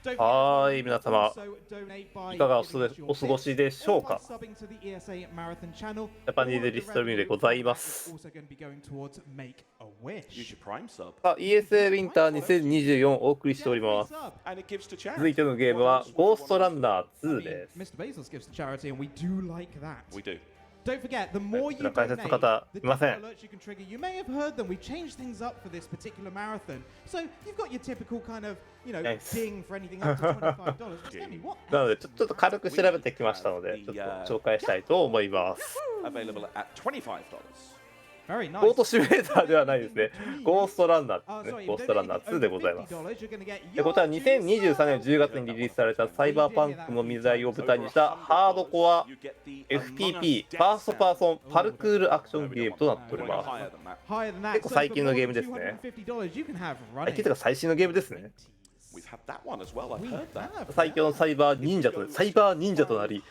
はい、皆様、いかがお過ごしでしょうか。ジャパニーズリストリームでございます。ESA ウィンター2024をお送りしております。続いてのゲームはゴーストランナー2です。Don't forget, the more you donate, the different alerts you can trigger. You may have heard them. We've changed things up for this particular marathon. So you've got your typical kind of, ding for anything up to $25. Just tell me what. なのでちょっと軽く調べてきましたので、ちょっと紹介したいと思います。Available at $25. ゴートシミュレーターではないですね。ゴーストランナーですね。ゴーストランナー2でございます。こちら2023年10月にリリースされたサイバーパンクの未来を舞台にしたハードコア FPP ファーストパーソンパルクールアクションゲームとなっております。結構最近のゲームですね。最近というか最新のゲームですね。最強のサイバー忍者となり、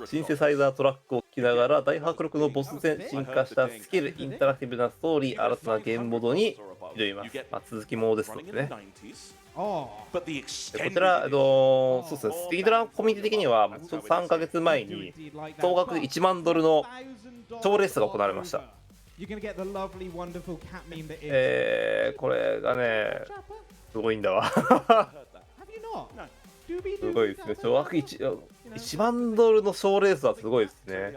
シンセサイザートラックを聴きながら大迫力のボス戦、進化したスキル、インタラクティブなストーリー、新たなゲームモードに挑みます。続きものですのでね。こちら、そうですね、スピードランコミュニティ的には3ヶ月前に総額$1万の超レースが行われました。これがね、すごいんだわ。すごいですね。総額1万の賞レースはすごいですね。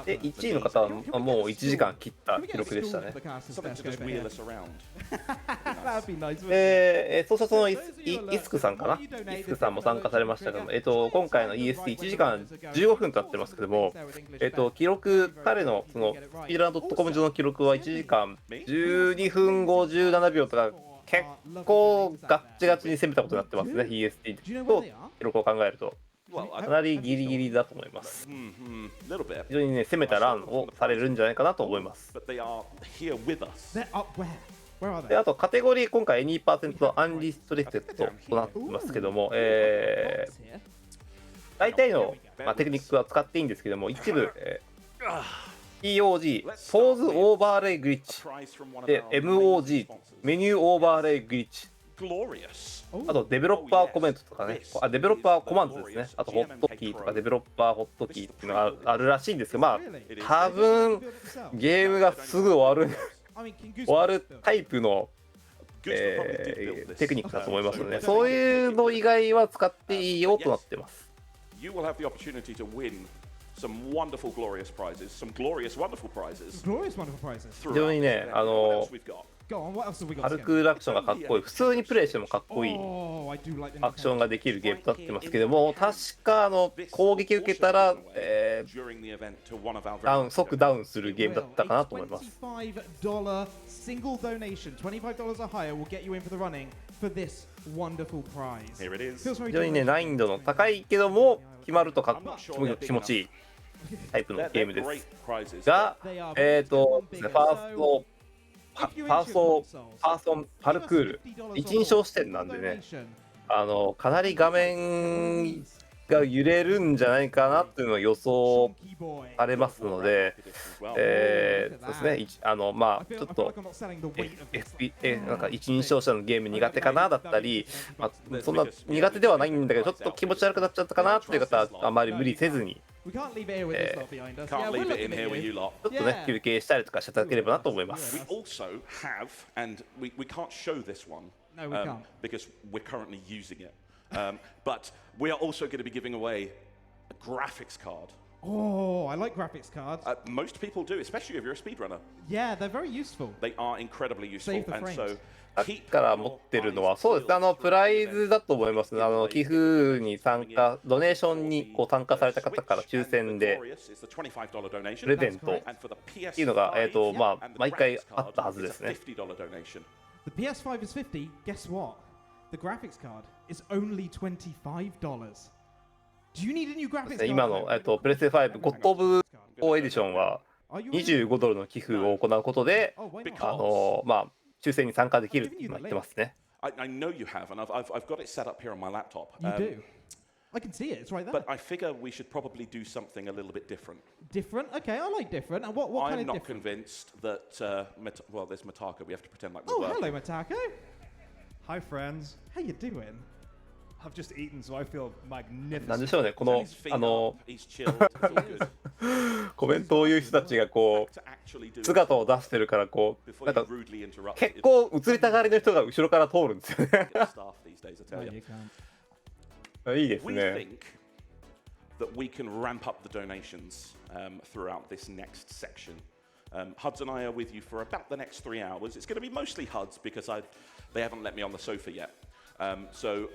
で、1位の方はもう1時間切った記録でしたね。そうしたそのイスクさんかな、イスクさんも参加されましたけども、今回の EST1 時間15分となってますけども、記録、彼のそのスピードラン .com 上の記録は1時間12分57秒とか、結構ガッチガチに攻めたことになってますね、EST と記録を考えると。かなりギリギリだと思います。非常にね、攻めたランをされるんじゃないかなと思います。で、あとカテゴリー、今回 2% アンリストリクテッドとなってますけども、大体の、テクニックは使っていいんですけども、一部、POG、ポーズオーバーレイグリッチ、で、MOG、メニューオーバーレイグリッチ、あとデベロッパーコメントとかね、デベロッパーコマンドですね、あとホットキーとかデベロッパーホットキーっていうのがあるらしいんですけど、多分ゲームがすぐ終わるタイプの、テクニックだと思いますので、そういうの以外は使っていいよとなってます。非常にね、パルクールアクションがかっこいい、普通にプレイしてもかっこいいアクションができるゲームとなってますけども、確か攻撃受けたら、即ダウンするゲームだったかなと思います。非常にね、難易度の高いけども決まると気持ちいいタイプのゲームですが、ファーソンパルクール一人称視点なんでね、かなり画面が揺れるんじゃないかなっていうのが予想されますので、そうですね、ちょっとなんか一人称者のゲーム苦手かなだったり、そんな苦手ではないんだけどちょっと気持ち悪くなっちゃったかなっていう方はあまり無理せずに、ちょっとね休憩したりとかしていただければなと思います。But we are also going to be giving away a graphics card. Oh, I like graphics cards. Most people do, especially if you're a speedrunner. Yeah, they're very useful. They are incredibly useful. And so さっきから持ってるのはそうですね、プライズだと思います。寄付に参加、ドネーションに参加された方から抽選でプレゼントっていうのが毎回あったはずですね。The PS5 is $50. Guess what? The graphics card is only $25. Do you need a new graphics card? 今のプレステ5ゴッド・オブ・オーエディションは$25の寄付を行うことで、抽選に参加できるって言ってますね。I know you have, and I've got it set up here on my laptop. You do? I can see it. It's right there. But I figure we should probably do something a little bit different. Different? Okay, I like different. And what kind I'm of not different? convinced that, well, there's Mataka. We have to pretend like we're Oh, working. hello, Matako. Hi, friends. How you doing? I've just eaten, so I feel なんで magnificent. しょうね、この He's feet up, he's chilled, it's all good. コメントを言う人たちがこ To actually do う姿を出してるからこう before なん you か rudely interrupt 結構映りたがりの人が後ろから通るんですよね。 staff these days, I tell No, you. you can't. いいです We ね。 think that we can ramp up the donations throughout this next section. Huds and I are with you for about the next 3 hours. It's going to be mostly Huds because they haven't let me on the sofa yet. So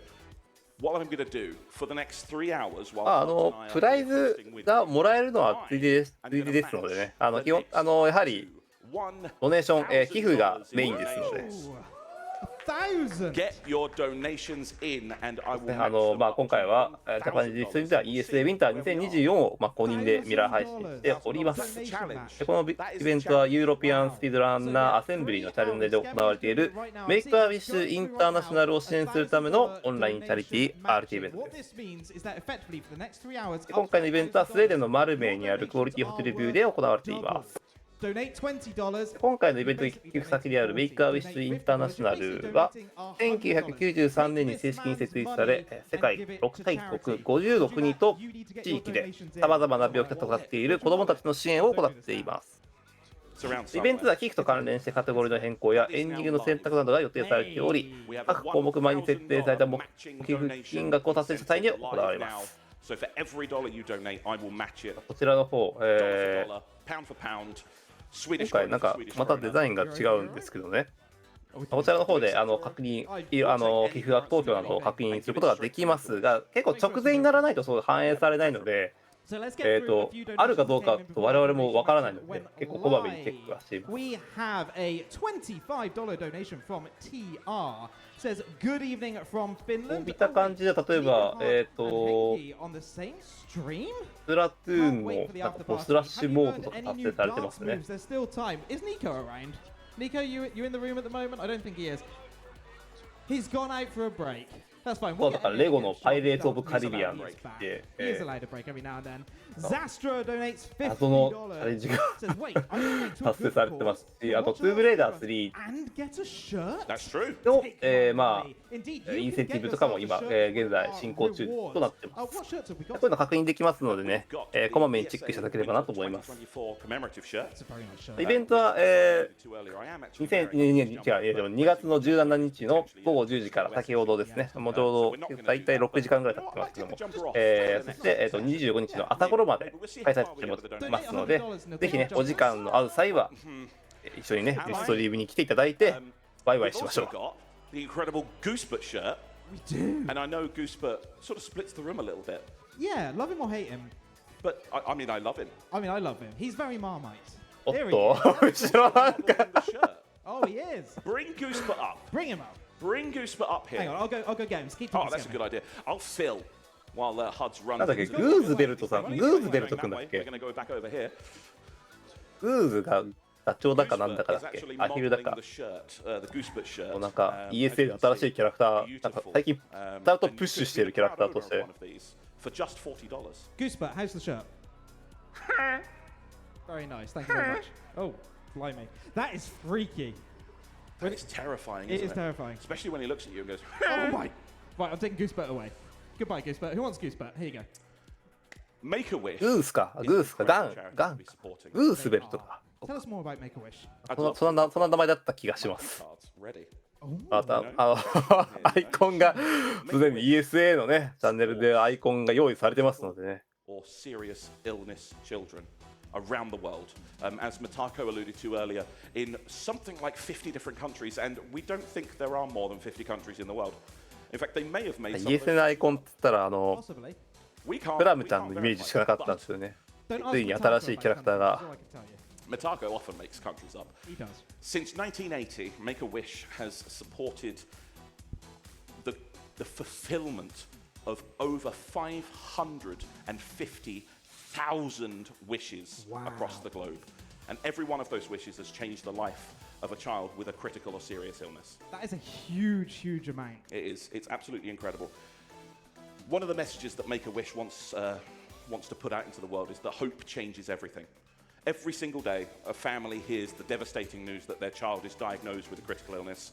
what I'm going to do for the next 3 hours while まあ Huds and I プライ are ズ hosting with が you, もらえるのはついでですのでね、基本やはりドネーション、寄付がメインですので。 1,000. Get your donations in and I will ね match them まあ up 今回は to ジャパニーズリストでは ESA ウィンター2024を公認でミラー配信しております。 That's the challenge. でこのイベントはユーロピアンスピードランナーアセンブリーのチャレンジで行われているメイクアウィッシュインターナショナルを支援するためのオンラインチャリティー RT イベントです。今回のイベントはスウェーデンのマルメイにあるクオリティホテルビューで行われています。 Donate $20. 今回のイベントに寄付先であるメイクアウィッシュインターナショナルは1993年に正式に設立され世界6カ国56国と地域でさまざまな病気と闘っている子どもたちの支援を行っています。イベントでは寄付と関連してカテゴリーの変更やエンディングの選択などが予定されており、各項目前に設定された目寄付金額を達成した際に行われます。 So for every dollar you donate, I will match it. こちらの方、 Dollar for dollar, pound for pound. 今 Swedish 回 krona なん for か Swedish また krona. デザインが違うんですけどね、こちらの方で確認寄付額投票などを確認することができますが、結構直前にならないとそう反映されないので、あるかどうかと我々もわからないので、結構こまめにチェックはしています。 We have a $25 donation from TR. Says good evening from Finland. 見た感じで例えばon the same stream? スプラトゥーンのなんかボスラッシュモードとか達成されてますね。 There's still time. Is Nico around? Nico, you in the room at the moment? I don't think he is. He's gone out for a break. That's fine. そうだからレゴのパイレーツ・オブ・カリビアンで、 He is allowed a break every now and then. Zastro donates 謎のチャレン$50. ジが Says, wait, I donate to a 達成 good されてますし、あと cause. トゥーブレイダー3 And get a shirt? That's true. の、 Take まあ away. Indeed, you イン can センティ get ブとかも yourself 今、 a shirt 現在 for 進行中 rewards. となってま What す。 shirts have we こ got? ういうの確認できますのでね、こまめにチェックしていただければなと思います。 2024 commemorative shirt. It's a very nice shirt. イベントは、 Too earlier. I am actually married. 2月の17日の午後10時から先ほどですね、もうちょうど大体6時間ぐらい経ってますけども、そして、25日の朝頃まで開催してますので、ぜひね、お時間の合う際は、一緒にね、ストリームに来ていただいて、バイバイ We've しましょ also う。 got the incredible Goosebert shirt. We do. And I know Goosebert sort of splits the room a little bit. Yeah, love him or hate him. But I mean, I love him. I mean, I love him. He's very Marmite. おっ There he と、 is. 後ろなんか The shirt. Oh, he is. Bring Goosebert up. Bring him up. Bring Goosebert up Hang here. on, I'll go get him. Keep Oh, talking. that's a good idea. I'll fill while Huds runs. なんだっけ、 He's グーズベルトさん、 going グーズベルト that くんだっ way. We're け going to go back over here. グーズがダチョウだかなんだかだ Goosebert っ is け actually アヒルだ modeling か the shirt, the Goosebert shirt. なんか ESA で新しいキャラクター、なんか最近スタートプッシュしてるキャラクターとして For just $40. Goosebert, how's the shirt? Very nice. Thank you very much. Oh, blimey. That is freaky. That is terrifying, It isn't is terrifying. Especially when he looks at you and goes, Oh my. Right, I'm taking Goosebert away. Goodbye, Goosebert. Who wants Goosebert? Here you go. Make a wish. グースか、グースか、ガン、ガンか、グースベルトか。 Tell us more about Make-A-Wish. そんな名前だった気がします。 Ready. また、アイコンが、すでに ESA のね、チャンネルでアイコンが用意されてますのでね。 Or serious illness children around the world. As Matako alluded to earlier, in something like 50 different countries, and we don't think there are more than 50 countries in the world. In fact, they may have made some of ESA のアイコンって言ったら、 Possibly. We can't, プラムちゃんのイメージしかなかったんですよね。 Don't ask ついに Matako 新しいキャラクター about が countries, all I can tell you. Matako often makes countries up. He does. Since 1980, Make-A-Wish has supported the fulfillment of over 550,000 wishes across the globe. And every one of those wishes has changed the life of a child with a critical or serious illness. That is a huge, huge amount. It is. It's absolutely incredible. One of the messages that Make-A-Wish wants to put out into the world is that hope changes everything. Every single day, a family hears the devastating news that their child is diagnosed with a critical illness,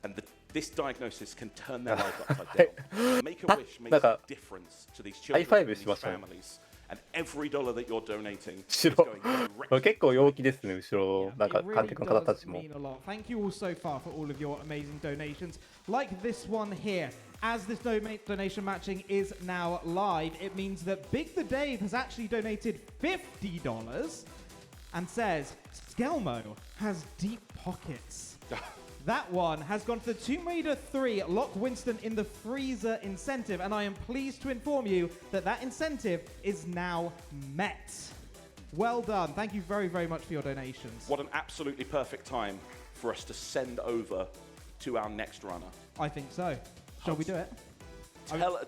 and this diagnosis can turn their life upside down. Make-A-Wish makes a difference to these children and these families, and every dollar that you're donating is going directly. 結構陽気ですね、後ろなんか It 観 really 客の方た does ちも。 mean a lot. Thank you all so far for all of your amazing donations, like this one here. As this donation matching is now live, it means that Big the Dave has actually donated $50 and says, Skelmo has deep pockets. That one has gone for the Tomb Raider 3 Lock Winston in the Freezer incentive, and I am pleased to inform you that that incentive is now met. Well done. Thank you very, very much for your donations. What an absolutely perfect time for us to send over to our next runner. I think so. Shall we do it?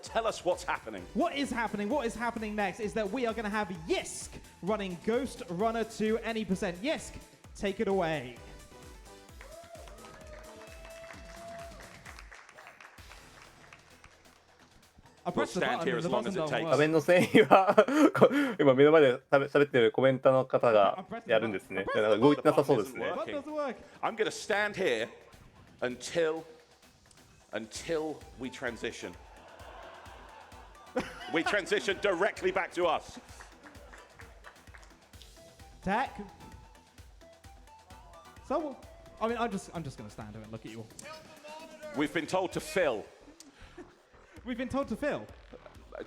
Tell us what's happening. What is happening? What is happening next is that we are going to have yisk running Ghostrunner to any percent. Yisk, take it away. We'll stand here as long as it takes. 画面の遷移は今目の前で喋ってるコメンターの方がやるんですね。なんか動いてなさそうですね。 What doesn't work? I'm going to stand here until we transition. We transition directly back to us. Tech. So, I mean, I'm just going to stand here and look at you all. We've been told to fill. We've been told to fill.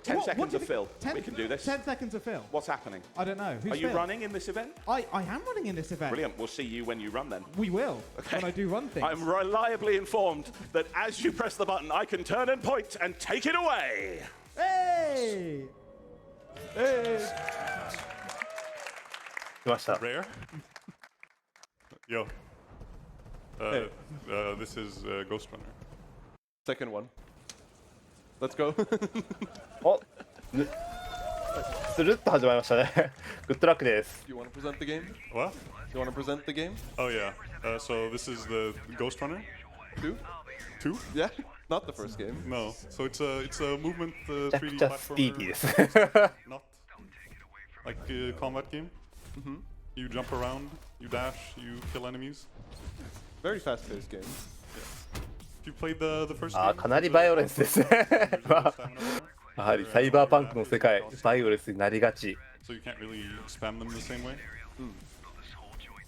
10 seconds do you of think? fill. 10 We can do this. 10 seconds of fill. What's happening? I don't know. Who's Are you Phil? running in this event? I am running in this event. Brilliant. We'll see you when you run then. We will, Okay. when I do run things. I'm reliably informed that as you press the button, I can turn and point and take it away. Hey! Hey! 来ました。 Rare? Yo. This is Ghostrunner. Second one. Let's go. お、スルッと始まりましたね。グッドラックです。 You want to present the game? What? You want to present the game? Oh yeah. So this is the Ghostrunner? Two? 2? Yeah, not the first game. No. So it's a movement めちゃく 3D ちゃスピーディー platformer. です。 Not like a combat game. You jump around, you dash, you kill enemies. Very fast-paced game. If you played the first あ game, ー、かなりバイオレンスですね。 stamina bar, やはりサイバーパンクの世界、バイオレンスになりがち。 so you can't really spam them the same way.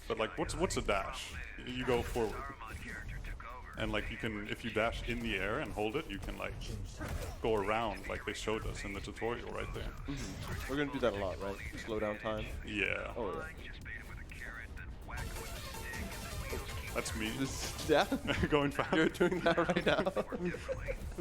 But like, what's a dash? You go forward, and like you can, if you dash in the air and hold it, you can like go around like they showed us in the tutorial right there. We're gonna do that a lot, right? Slow down time. Yeah, Oh yeah. that's me. Yeah. Going fast. You're doing that right now.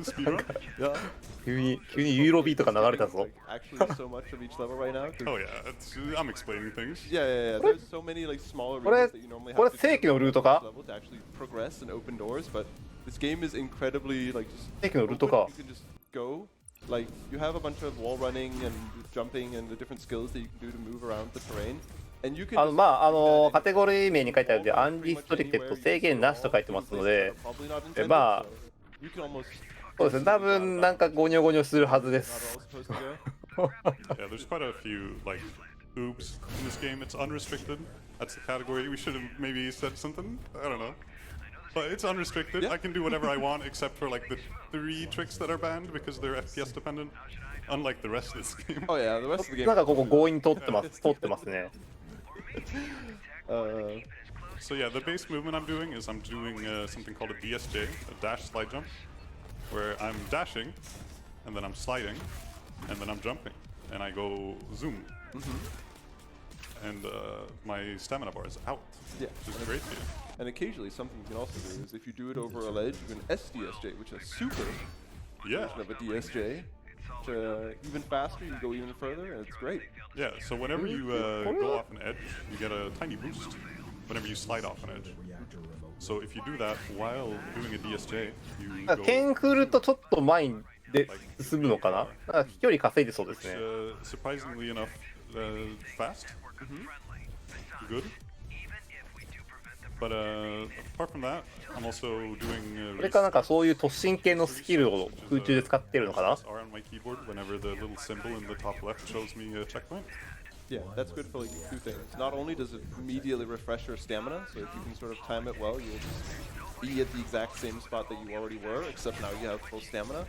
Speedrun? Yeah. 急にユーロビートが流れたぞ。 Like, actually, so much of each level right now. 'Cause- Oh yeah, I'm explaining things. Yeah, yeah, yeah. There's so many like smaller これ regions that you normally これ have to 正規のルートか？ level to actually progress and open doors, but this game is incredibly like just 正規のルート open. か。 You can just go. Like you have a bunch of wall running and jumping and the different skills that you can do to move around the terrain. And you can まあ just カテゴリー名に書いてあるんで、アンリストリクテッド制限なしと書いてますので、まあ you can almost そうですね。多分なんかゴニョゴニョするはずで not す。 all supposed to go. Yeah, there's quite a few like oops in this game. It's unrestricted. That's the category. We should have maybe said something. I don't know. But it's unrestricted. Yeah. I can do whatever I want except for like the 3 tricks that are banned because they're FPS dependent. Unlike the rest of this game. Oh yeah, the rest of the game. なんかここ強引に通ってますね。 So yeah, the base movement I'm doing is I'm doing something called a DSJ, a dash slide jump, where I'm dashing, and then I'm sliding, and then I'm jumping, and I go zoom. And my stamina bar is out, Yeah. which is great. And occasionally something you can also do is if you do it over a ledge, you can SDSJ, which is a super Yeah, version of a DSJ. Even faster, you go even further, and it's great. yeah. So whenever you go off an edge, you get a tiny boost. Whenever you slide off an edge. So if you do that while doing a DSJ, you なん go かケン振るとちょっと前にで進むのかな。なんか飛距離稼いでそうですね。 surprisingly enough fast. Good. But apart from that, I'm also doing これかなんかそういう突進系のスキルを空中で使ってるのかな。 R on my keyboard whenever the little symbol in the top left shows me a checkpoint. Yeah, that's good for like two things. Not only does it immediately refresh your stamina, so if you can sort of time it well, you'll just be at the exact same spot that you already were, except now you have full stamina.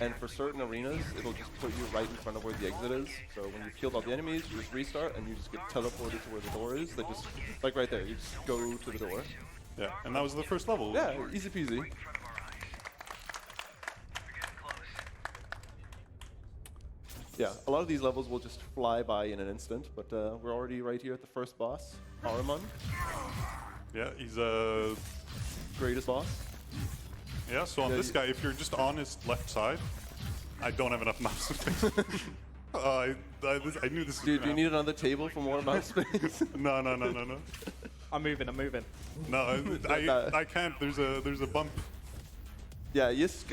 And for certain arenas, it'll just put you right in front of where the exit is. So when you've killed all the enemies, you just restart and you just get teleported to where the door is. They just, like right there, you just go to the door. Yeah, and that was the first level. Yeah, easy peasy. Yeah, a lot of these levels will just fly by in an instant, but we're already right here at the first boss, Ahriman. Yeah, he's a Greatest boss. yeah. So on Yeah, this guy, if you're just on his left side, I don't have enough mouse space. I knew this. Was Do you gonna need another table for more mouse space? happen. No. I'm moving. No, I can't. There's a bump. Yeah, yisk,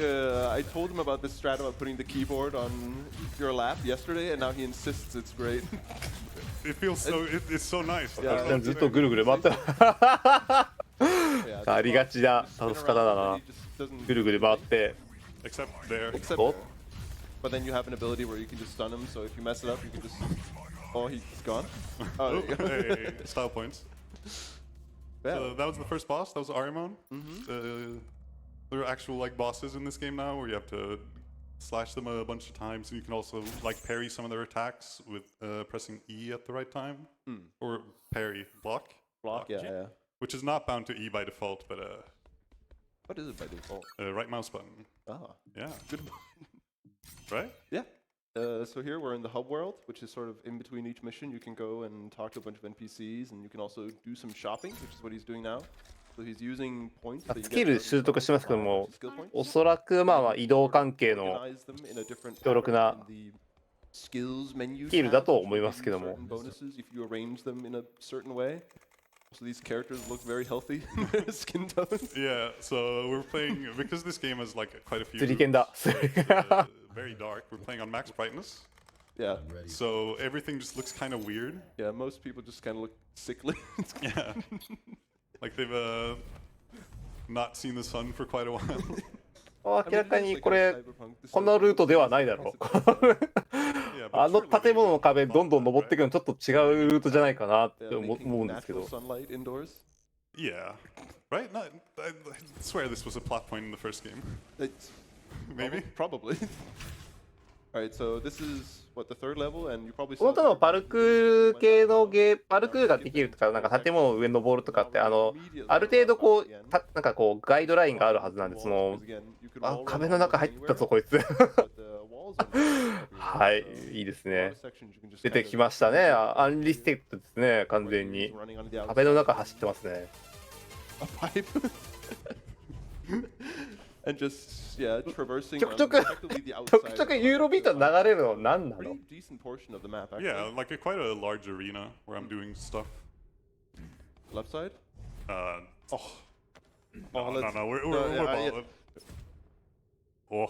I told him about this strat about putting the keyboard on your lap yesterday, and now he insists it's great. It feels so. It's so nice. Yeah. ずっとぐるぐる回って Yeah, ありがちな spin 倒し方だ around, な and he just doesn't ぐるぐる回って Except there. Except Oh. there. But then you have an ability where you can just stun him, so if you mess it up, you can just... Oh, he's gone? Oh, Oh, there you go. hey, style points. Yeah. So that was the first boss. That was Ahriman. There are actual like bosses in this game now where you have to slash them a bunch of times, and you can also like parry some of their attacks with pressing E at the right time, or parry block, Block, yeah. which is not bound to E by default, but What is it by default? right mouse button. Ah, Yeah, good. right. Yeah. So here we're in the hub world, which is sort of in between each mission. You can go and talk to a bunch of NPCs, and you can also do some shopping, which is what he's doing now. So he's using points that you スキル get 習得してますけども skill points. おそらくまあ移動関係の Organize them in a different 強力な pattern in the skills menu スキルだ tab, と which 思い will ますけ give ど you も certain bonuses if you arrange them in a certain way. So these characters look very healthy, skin tones. Yeah, so we're playing because this game has like quite a few. 釣り剣だ Very dark. We're playing on max brightness, Yeah, so everything just looks kind of weird. yeah. Most people just kind of look sickly. Yeah, like they've not seen the sun for quite a while. 明らかにこれ Cyberpunk, this このルートではないだろう Yeah, but あの sure, 建物の like, 壁どんどん登っていくのちょっと違うルートじゃないかなって Yeah, 思 making うんですけ natural ど sunlight indoors. Yeah, right. No, I swear this was a plot point in the first game. It's Maybe. probably. All right, so this is what the third level, and you probably この saw 他のパルクー系のパルクーができるとかなんか建物の上に登るとかってある程度こうなんかこうガイドラインがあるはずなんでそのあ壁の中入ったぞこいつはいいいですね出てきましたねアンリステッドですね完全に壁の中走ってますね pipe and just yeah traversing ちょくちょく effectively the ちょく outside ちょくユーロビート流れるの何なの pretty decent portion of the map actually. Yeah, like quite a large arena where I'm doing stuff. Left side. Oh, Oh, no, let's- no, we're yeah, balling. Oh,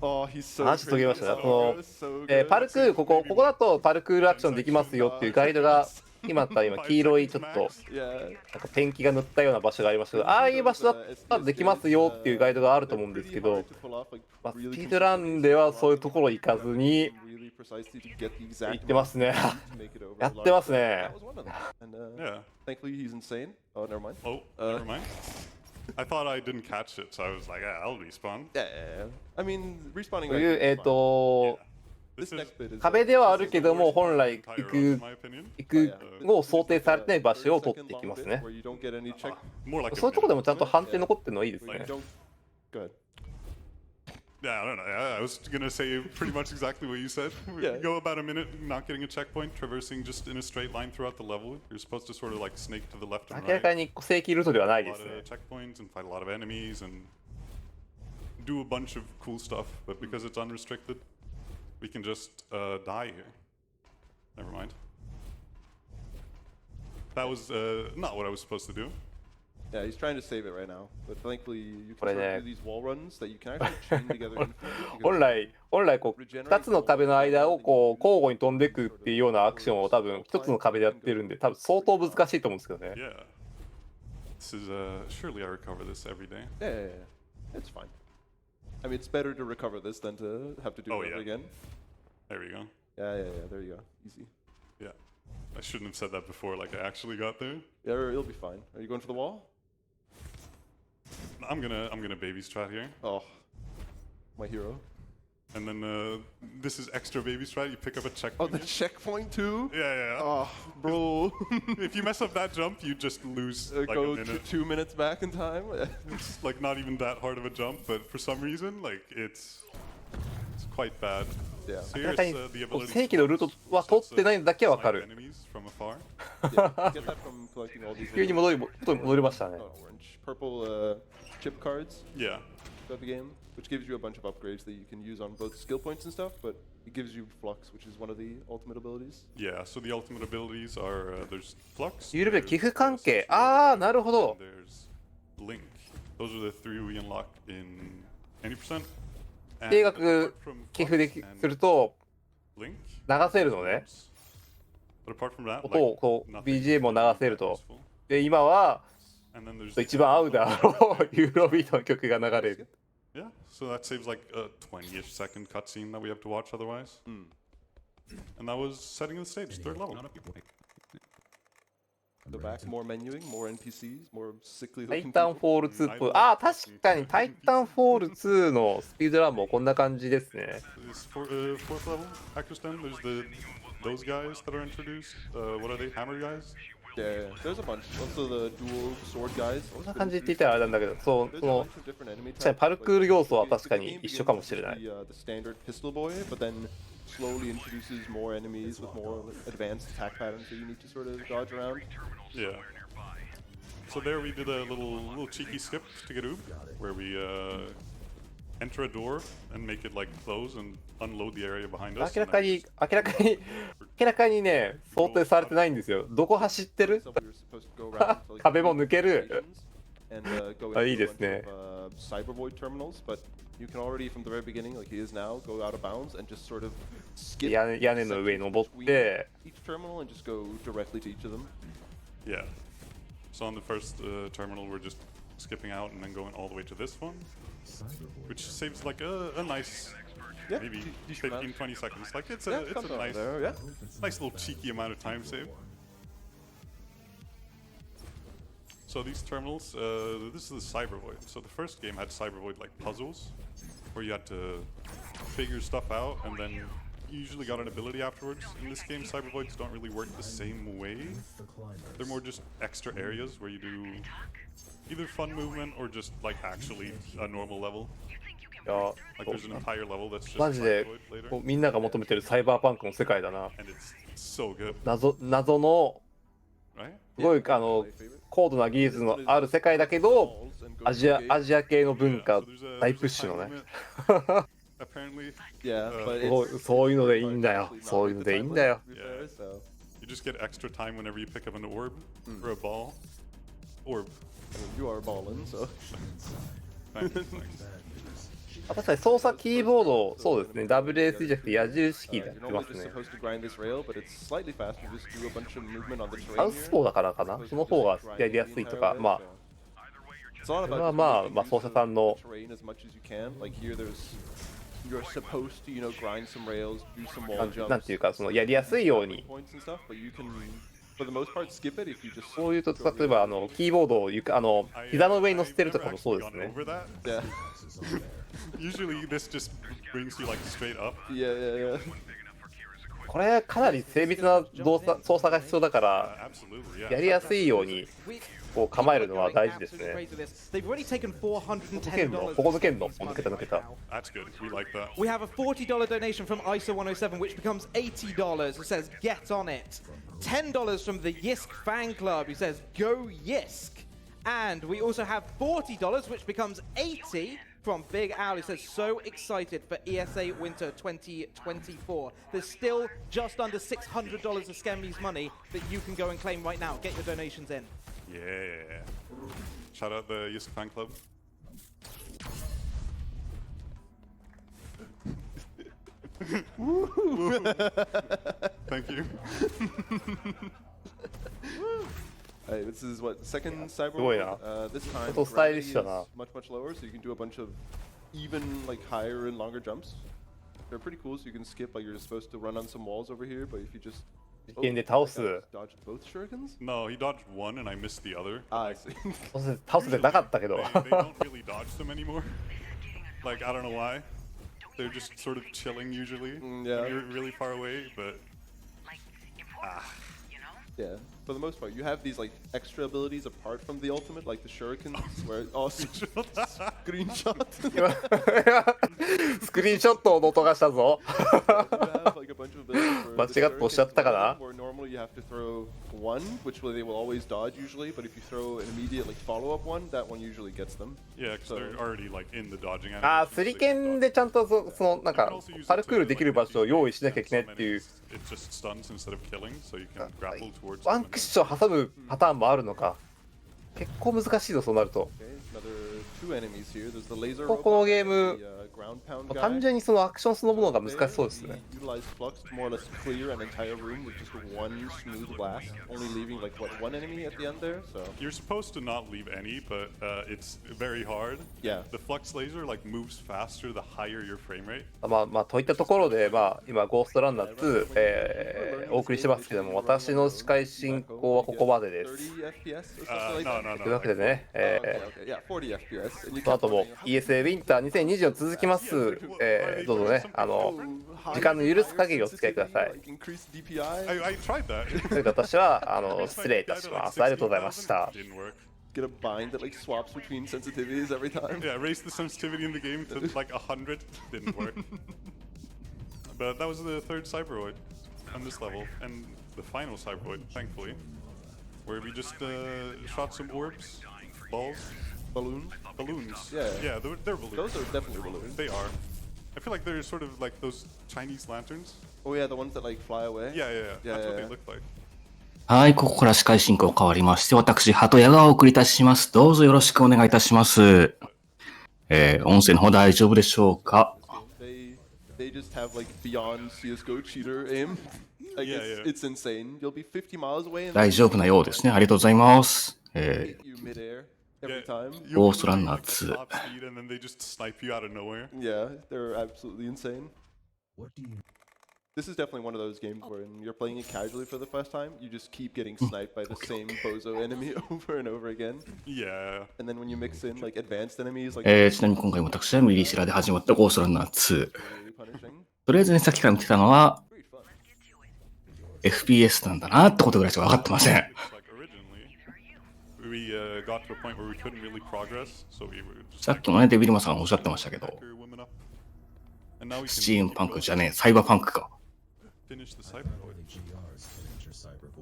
Oh, he's so マジ途切れましたね great. こ So の good. パルクーここだとパルクールアクションできますよっていうガイドが今あった今黄色いちょっと Yeah. なんかペンキが塗ったような場所がありましたけどああいう場所だったらできますよっていうガイドがあると思うんですけど、まあ、スピードランではそういうところ行かずに行ってますねやってますね yeah. Thankfully he's insane. Oh, never mind. Oh, never mind. I thought I didn't catch it, so I was like, yeah, I'll respawn. Yeah. I mean, respawning. という right is fine. This This is next bit is 壁ではあるけども本来 higher 行 up, く in my opinion. 行くを想定されてない場所を取っていきますね where you don't get any check. More like そういうところで a もちゃんと判定残ってるのはいいです Where ね you don't. Good. Yeah, I don't know. Yeah, I was gonna say pretty much exactly what you said. We Yeah. go about a minute not getting a checkpoint, traversing just in a straight line throughout the level. You're supposed to sort of like snake to the left and 明ら right. かに正規ルートではない A で lot すね of checkpoints and fight a lot of enemies and do a bunch of cool stuff. But because it's unrestricted, we can just die here. Never mind. That was not what I was supposed to do. Yeah, he's trying to save it right now, but thankfully you こ can れ sort ね of do these wall runs that you can actually chain together infinitely. 本 because 来こう2つの壁の間をこう交互に飛んでいくっていうようなアクションを多分1つの壁でやってるんで多分相当難しいと思うんですけどね Yeah. This is surely I recover this every day. Yeah. It's fine. I mean, it's better to recover this than to have to do it again. There we go. Yeah. There you go. Easy. Yeah. I shouldn't have said that before. Like I actually got there. Yeah, you'll be fine. Are you going for the wall? I'm gonna baby strat here. Oh, my hero. And then this is extra baby strat. You pick up a Oh, checkpoint. the checkpoint too? Yeah. Oh, bro. If you mess up that jump, you just lose like Go a minute. 2 minutes back in time. It's like not even that hard of a jump, but for some reason, like it's quite bad. Yeah. So 明ら here's かに the ability 正規のルートは通ってないのだけはわか to る。 enemies from afar. Yeah, you get that from collecting all these. 急に戻りましたね。 Oh, orange, purple chip cards Yeah. throughout the game, which gives you a bunch of upgrades that you can use on both skill points and stuff. But it gives you flux, which is one of the ultimate abilities. Yeah, so the ultimate abilities are there's Flux. ゆるべ there's, 寄付関係。 Sexual ああ、 Attack, なるほど。 and there's Link. Those are the three we unlock in any percent. And 定額 apart from 寄付で Flux す and ると Link, 流せるのね。 but apart from that, 音をこう nothing BGM を流せると。 useful. で、今は And then there's 一番合うであろうユーロビートの曲が流れる。 Yeah, so that saves like a 20-ish second cutscene that we have to watch otherwise. And that was setting the stage, third level. Go back, more menuing, more NPCs, more sickly タイ looking タン people. フォール2っぽい。ああ、確かにタイタンフォール2のスピードランもこんな感じですね。 This fourth level, Actor Stem, there's those guys that are introduced. What are they? Hammer guys? Yeah, there's a bunch. Also the dual sword guys. こんな感じって言ったらあれなんだけど、そう、 There's そ a の bunch of different enemy 確かに types. パルクール要素は The 確かに game 一緒かも begins しれない。 with the standard pistol boy, but then slowly introduces more enemies with more advanced attack patterns that you need to sort of dodge around. Yeah. So there we did a little cheeky skip to Garoob, where we enter a door and make it like close and unload the area behind us. 明らかにね、想定されてないんですよ。どこ走ってる So we were supposed to go around to, like, 壁も抜ける。 and go あ、いい into で a す bunch ね。 of Cyber Void terminals, but you can already from the very beginning, like he is now, go out of bounds and just sort of skip 屋根の上に登って、 each terminal and just go directly to each of them. Yeah. So on the first terminal, we're just skipping out and then going all the way to this one, which saves like a nice, Yeah, maybe decent 15, amount. 20 seconds. Like it's Yeah, a something like nice, there, yeah. nice little cheeky amount of time save. So these terminals, this is the Cyber Void. So the first game had Cyber Void like puzzles, where you had to figure stuff out and then you usually got an ability afterwards. In this game, Cyber Voids don't really work the same way. They're more just extra areas where you do either fun movement or just like actually a normal level. いや Like there's an entire level that's just マジで Cyber Void こう later. みんなが求めてるサイバーパンクの世界だな。 And it's so good, 謎の right? すごい高度な技術のある世界だけど、アジア系の文化 So there's a 大プッシュのね。 Apparently, Yeah, but Oh, it's, そういうのでいい it's んだよ。 actually not そういう like の the でいいん time だよ。 limit, to be fair, so you just get extra time whenever you pick up an orb or a ball. Orb. I mean, you are balling, so Thanks, thanks. あ、確かに操作キーボード、そうですね。WSD じゃなくて矢印キーでやっ you're てま normally す just ね。 supposed to grind this rail, but it's slightly faster. Just do a bunch of movement on the サ terrain ウス here. ポーだからかな。その方がやりやすいとか、まあ、 It's all それは about まあ、 just making まあ、 use 操 of 作さんの the terrain as much as you can. Like here, you're supposed to, grind some rails, do some wall なん jumps, ていうか、そのやりやすいように、 points and stuff. But you can, for the most part, skip it if you just. そういうと、例えばキーボードを膝の上に乗せてるとかもそうです I've ね never。actually gone over that. Yeah, Usually this just brings you like straight up. yeah. これかなり精密な操作が必要だから、 Absolutely, yeah. やりやすいようにこう構えるのは大事ですね。 They've already taken ここ抜けんの$410. ここ抜けんの抜けた抜けた。 That's good. We like that. We have a $40 donation from ISO107, which becomes $80. It says, get on it. $10 from the Yisk fan club, who says, go Yisk. And we also have $40, which becomes $80 from Big Al, who says, so excited for ESA Winter 2024. There's still just under $600 of Scemmy's money that you can go and claim right now. Get your donations in. Yeah. Shout out the Yisk fan club. Thank you. Alright, this is what second cyber. すごいな。 This time ちょっとスタイリッ gravity シュだな。 is much lower, so you can do a bunch of even like higher and longer jumps. They're pretty cool, so you can skip like you're supposed to run on some walls over here, but if you just 実験で倒す。 dodged both shurikens. No, he dodged one and I missed the other. Ah, I see. 倒せてなかったけど。 They don't really dodge them anymore. Like, I don't know why. They're just sort of chilling usually. Yeah. You're really far away, but... Yeah, for the most part, you have these like extra abilities apart from the ultimate, like the shurikens, where screenshot. スクリーンショットの音がしたぞ。 You have like a bunch of abilities where 間 the 違って押しちゃったかな。 where normally you have to throw one, which they will always dodge usually, but if you throw an immediate like follow-up one, that one usually gets them. Yeah, because they're already like in the dodging あ animation. ー、スリケンでちゃんとそのなんかパルクールできる場所を用意しなきゃいけないっていう。 It just stuns instead of killing, so you can grapple towards ワンクッション挟むパターンもあるのか。結構難しいぞそうなると。 Okay, another two enemies here. There's the laser この robot, ゲーム the ground pound guy. 単純にそのアクションそのものが難しそうですね。 Utilize flux to more or less clear an entire room with just one smooth blast, only leaving like what one enemy at the end there. So You're supposed to not leave any, but it's very hard. yeah, The flux laser like moves faster the higher your frame rate. まあといったところで今ゴーストランナー2、お送りしてますけども、私の司会進行はここまでです。 30 FPS or something like that. No, というわけでね、 Okay, yeah, 40 FPS. And you この kept 後も running up. ESA ウィンター2024続きます。どうぞね、時間の許す限りお付き合いください。 Like increase DPI. I tried that. ということで私は失礼いたします。ありがとうございました。 Didn't work. Get a bind that like swaps between sensitivities every time. Yeah, raise the sensitivity in the game to like 100. Didn't work. But that was the third Cyberoid on this level, and the final Cyberoid, thankfully, where we just shot some orbs, balls, Balloons. balloons. Yeah. Yeah, they're balloons. Those are definitely balloons. They are. I feel like they're sort of like those Chinese lanterns. Oh yeah, the ones that like fly away. Yeah. Yeah, That's what yeah. they look like. はい、ここから司会進行変わりまして、私、鳩屋がお送りいたします。どうぞよろしくお願いいたします。音声の方大丈夫でしょうか？ They just have like beyond CS:GO cheater aim. Like it's insane. You'll be 50 miles away and 大丈夫なようですね。ありがとうございます。 hit you midair every time. Ghostrunner 2。 Top speed and then they just snipe you out of nowhere. Yeah, they're absolutely insane. This is definitely one of those games where when you're playing it casually for the first time, you just keep getting sniped by the same bozo enemy over and over again. Yeah. And then when you mix in like advanced enemies, like ちなみに今回も私はミリシラで始まったゴーストランナー2。 really punishing. とりあえずね、さっきから見てたのは、 Pretty fun. FPS なんだなってことぐらいしか分かってません。 Like originally, we got to a point where we couldn't really progress, so we were just さっきもね、デビルマさんおっしゃってましたけど、 warming up. And now we ス can チームパンクじゃねえ、サイバーパンクか。 finish the Cyberoid.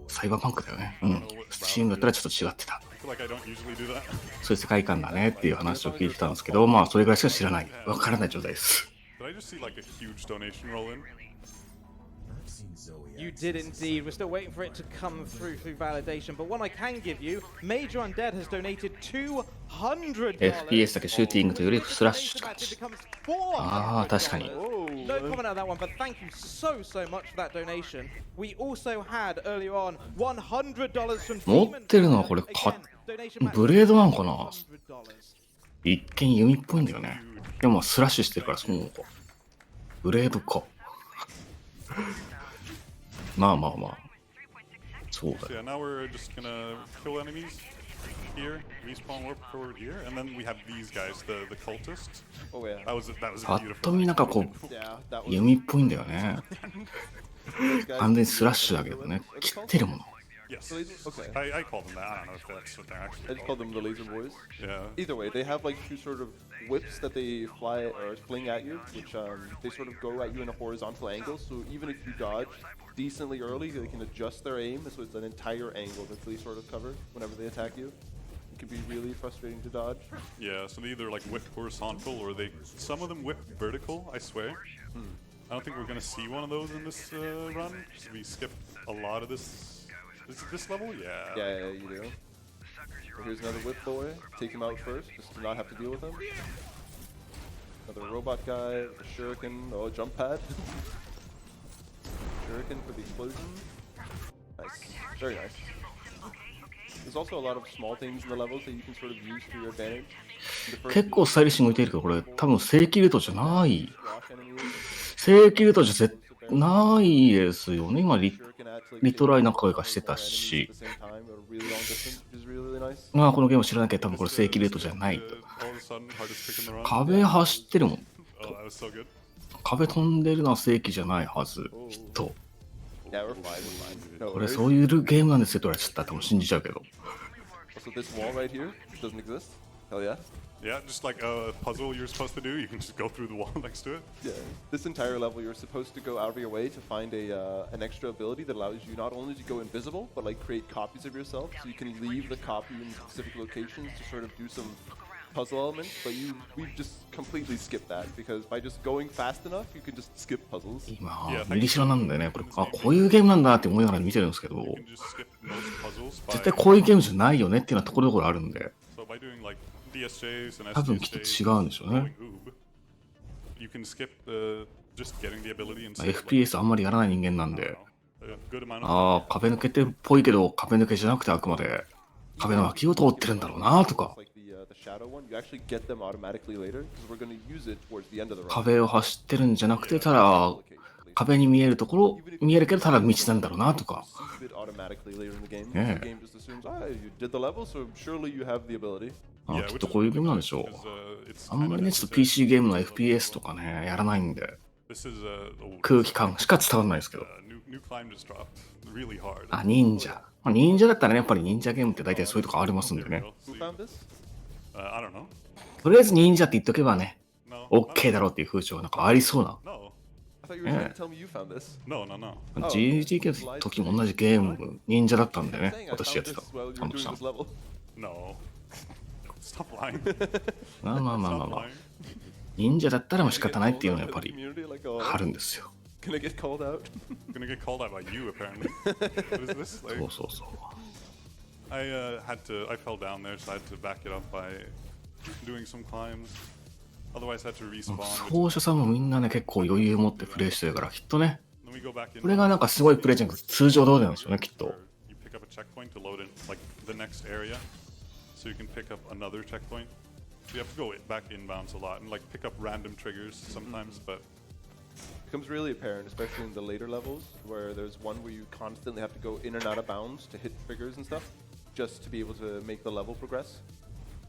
サイバーパンクだよね。うん。スチームだったらちょっと違ってた。 I feel like I don't usually do that. そういう世界観だねっていう話を聞いてたんですけど、まあそれぐらいしか知らない。わからない状態です。 Did I just see like a huge donation roll in? You did indeed. We're still waiting for it to come through validation. But one I can give you, Major Undead has donated $200. FPS だけシューティングというよりスラッシュって感 It じ。 becomes ああ、 $400. 確かに。 No comment on that one, but thank you so much for that donation. We also had earlier on $100 from 持 Demon. ってるのはこれ Again, donation match ブレードなのかな？ $100. 一見弓っぽいんだよね。でもスラッシュしてるからそうか。ブレードか。まあ。そうだ So よ。 yeah, now we're just gonna kill enemies here, respawn warp forward here, and then we have these guys, the cultists. Oh yeah. That was パ a ッ beautiful. と見なんかこう Yeah, that was 弓っぽいんだよね。 those guys. 完全にスラッシュだけどね。切ってるもの。 Yes. Okay. I call them that. I don't know if that's what they're I actually just call called. them the laser boys. Yeah. Either way, they have like two sort of whips that they fly or fling at you, which they sort of go at you in a horizontal angle. So even if you dodge decently early, they can adjust their aim, so it's an entire angle that they sort of cover whenever they attack you. It can be really frustrating to dodge. Yeah, so they either like whip horizontal or some of them whip vertical, I swear. I don't think we're gonna see one of those in this run. So we skipped a lot of this. Is it this level? Yeah. Yeah, you do. So here's another whip boy. Take him out first, just to not have to deal with him. Another robot guy, with a shuriken, oh, jump pad. Shuriken for the explosion. Nice, very nice. There's also a lot of small things in the levels that you can sort of use to your advantage. The first 結構スタイリッシュに動いてるけど、これ多分正規ルートじゃない。 squash enemies. 正規ルートじゃないですよね。今リトライなんかがしてたし。まあこのゲーム知らなきゃ多分これ正規ルートじゃないと。壁走ってるもん。壁飛んでるのは正規じゃないはず。きっと。Yeah, we're fine, we're fine. No, これそういうゲームなんですよって言われちゃったら多分信じちゃうけど。So this wall right here doesn't exist? Hell yeah. Yeah, just like a puzzle you're supposed to do, you can just go through the wall next to it. Yeah. This entire level, you're supposed to go out of your way to find an extra ability that allows you not only to go invisible, but like create copies of yourself. So you can leave the copy in specific locations to sort of do some puzzle elements. But we've just completely skipped that because by just going fast enough, you can just skip puzzles. 今、ミリシラなんでね、これ、あ、こういうゲームなんだって思いながら見てるんですけど、 You can just skip most puzzles 絶対こういうゲームじゃないよねっていうのはところどころあるんで、 So by doing like DSJs and 多分きっと SDSJs, 違うんでしょうね。 going oob, you can skip just getting the ability まあ instead of FPS あんまりやらない人間なんで、 a good amount of ああ、壁抜けてるっぽいけど、壁抜けじゃなくてあくまで壁の脇を通ってるんだろうなとか、 Like the shadow one, you actually get them automatically later because we're going to use it towards the end of the round. 壁を走ってるんじゃなくて、ただ壁に見えるところ、見えるけどただ道なんだろうなとか。 Receive it automatically later in the game. Yeah. The game just assumes, you did the level, so surely you have the ability. あ Yeah, きっ which と is こういう really ゲームなん good でしょう。 because, it's あんまりね、 kind ちょっ of と PC ゲームの FPS とかね、やらないんで、 This is空気感しか伝わらないですけど。 new climb just dropped really hard. あ、忍者。まあ忍者だったらね、やっぱり忍者ゲームって大体そういうとこありますんで There ね we。 Who found this? I don't know. とりあえず忍者って言っとけばね、 No. OK だろうっていう風潮がなんかありそうな。 No. I thought you were trying to tell me you found this. No, no, no. GTK の時も同じゲーム、忍者だったんでね Saying、I 私やっ found てた this。while you ちゃ were んとし doing た this。level. No. Stop lying. まあまあまあまあ Stop まあ。 lying. 忍者だったらもう仕方ないっていうのはやっぱ In the り community, like, oh, あるんですよ。 can I get called out? I'm gonna get called out by you apparently. What is this? そ Like, うそうそう。 I fell down there, so I had to back it up by doing some climbs. Otherwise, I had to respawn. 奏者さんもみんなね、結構余裕を持ってプレイしてるから、きっとね、 Then we go back in. これがなんかすごいプレイじゃなくて通常通りなんでしょうね、きっと。 You pick up a checkpoint to load in like the next area, so you can pick up another checkpoint. So you have to go back inbounds a lot and like pick up random triggers sometimes, but Becomes really apparent, especially in the later levels, where there's one where you constantly have to go in and out of bounds to hit triggers and stuff, just to be able to make the level progress.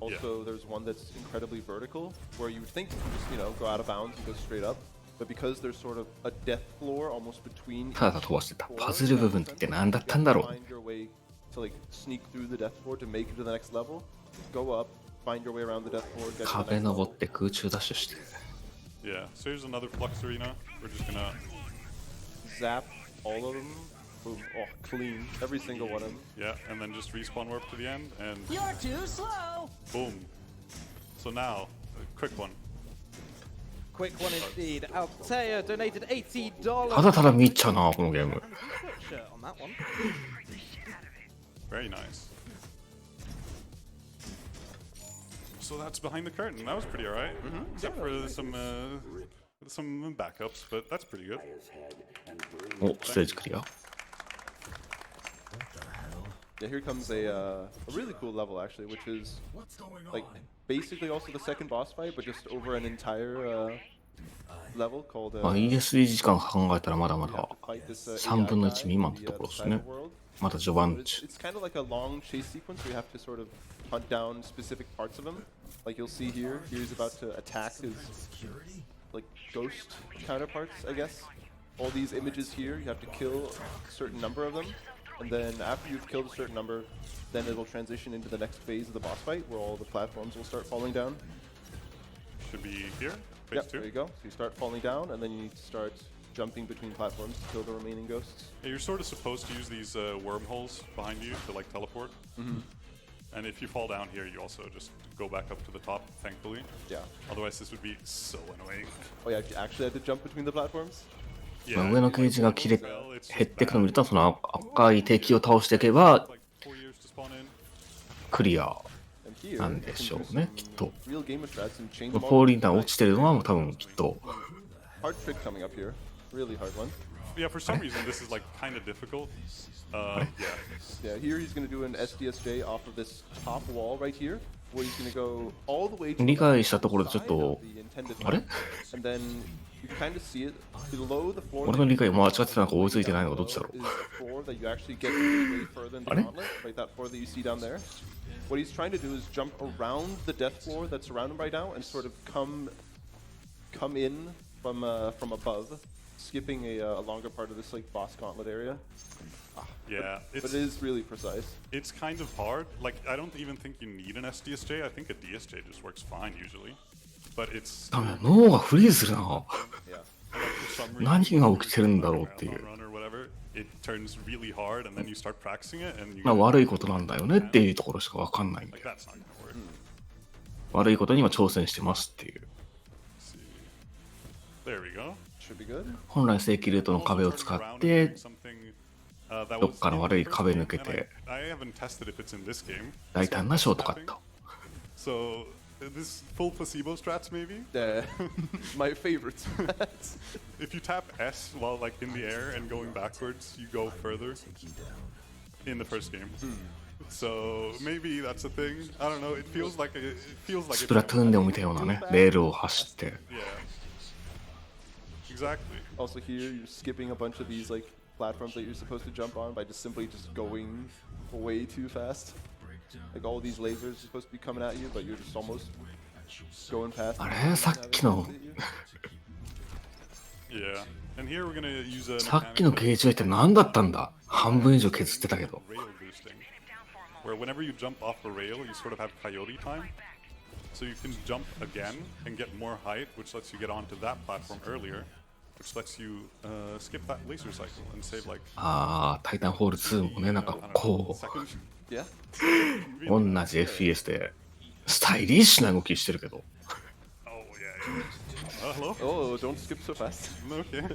Also, there's one that's incredibly vertical, where you would think you can just, you know, go out of bounds and go straight up, but because there's sort of a death floor almost between ただ飛ばしてた。パズル部分って何だったんだろう。 find your way to like sneak through the death floor to make it to the next level, go up, find your way around the death floor, get to the 壁 next 登 level. って空中ダッシュして。 yeah. So here's another flux arena. We're just gonna Zap all of them. Boom. Oh, clean. Every single one of them. yeah, and then just respawn warp to the end and You're too slow. boom. So now, a quick one. Quick one indeed. Altea donated $80. ただただ見ちゃうな、このゲーム。 Shirt on that one. Very nice. So that's behind the curtain. That was pretty alright, except for some backups, but that's pretty good. お、ステージクリア。 Yeah, here comes a really cool level actually, which is like basically also the second boss fight, but just over an entire level called. まあ ESD 時間考えたらまだま you だ have to fight this, 3分の AI 1 guy 未満っ in て the, ところです cyber ね。 world. まだ序盤 It's, 値。 it's kind of like a long chase sequence where you have to sort of hunt down specific parts of him. Like you'll see here, he's about to attack his like ghost counterparts, I guess. All these images here, you have to kill a certain number of them, and then after you've killed a certain number, then it will transition into the next phase of the boss fight, where all the platforms will start falling down. Should be here. Phase Yep, 2. there you go. So you start falling down, and then you need to start jumping between platforms to kill the remaining ghosts. Yeah, you're sort of supposed to use these wormholes behind you to like teleport. And if you fall down here, you also just go back up to the top, thankfully. Yeah. Otherwise, this would be so annoying. Oh yeah, you actually had to jump between the platforms? まあ Yeah, 上のゲージが切れ well, it's 減 just っていくのを見る bad. と、その赤い敵を倒していけば Like 4 years to spawn in. クリア。 And here, なん you で can しょ do うね、 some きっと。 real game of strats and change フ them ォ all. ーリーダー落ちてるのはもう多分きっと。 Hard trick coming up here. Really hard one. Yeah, for some reason this is like kind of difficult. Yeah. Yeah, here he's going to do an SDSJ off of this top wall right here, where he's going to go all the way to 理解したところでちょっと、 the intended あれ and then you kind of see it below the floor. 俺の理解間違ってたのか追いついてないのかどっちだろう is the floor that you actually get way further in the gauntlet, like that floor that you see down there. What he's trying to do is jump around the death floor that's around him right now and sort of come in from above, skipping a longer part of this like boss gauntlet area. Yeah, But it is really precise. it's kind of hard. Like, I don't even think you need an SDSJ. I think a DSJ just works fine usually. But it's ダメだ脳がフリーズするな。 Yeah. for some reason, 何が起きてるんだろうっていう。 Marathon run or whatever, it turns really hard, and then you start practicing it, and you まあ悪いことなんだよねっていうところしかわかんないんで like that's not gonna work. 悪いことに今挑戦してますっていう。 Let's see. There we go. Should be good. 本来正規ルートの壁を使ってどっかの悪い壁抜けて I haven't tested if it's in this game. 大胆なショートカット。 So this full placebo strats maybe. My favorite strats. If you tap S while like in the air and going backwards, you go further in the first game. So maybe that's a thing. I don't know. It feels like スプラトゥーンでも見たようなね、レールを走って。 Yeah. Exactly. Also here, you're skipping a bunch of these like platforms that you're supposed to jump on by just simply just going way too fast. Like all these lasers are supposed to be coming at you, but you're just almost going past. あれさっきの Yeah. And here we're gonna use a さっきのゲージは一体何だったんだ。半分以上削ってたけど。 rail boosting, where whenever you jump off a rail, you sort of have coyote time. So you can jump again and get more height, which lets you get onto that platform earlier, which lets you skip that laser cycle and save like ああ、タイタンホール2もね、なんか I don't know, こ Yeah. second. う、同じ FPS でスタイリッシュな動きしてるけど。 Oh yeah. Hello. Oh, don't skip so fast. Okay.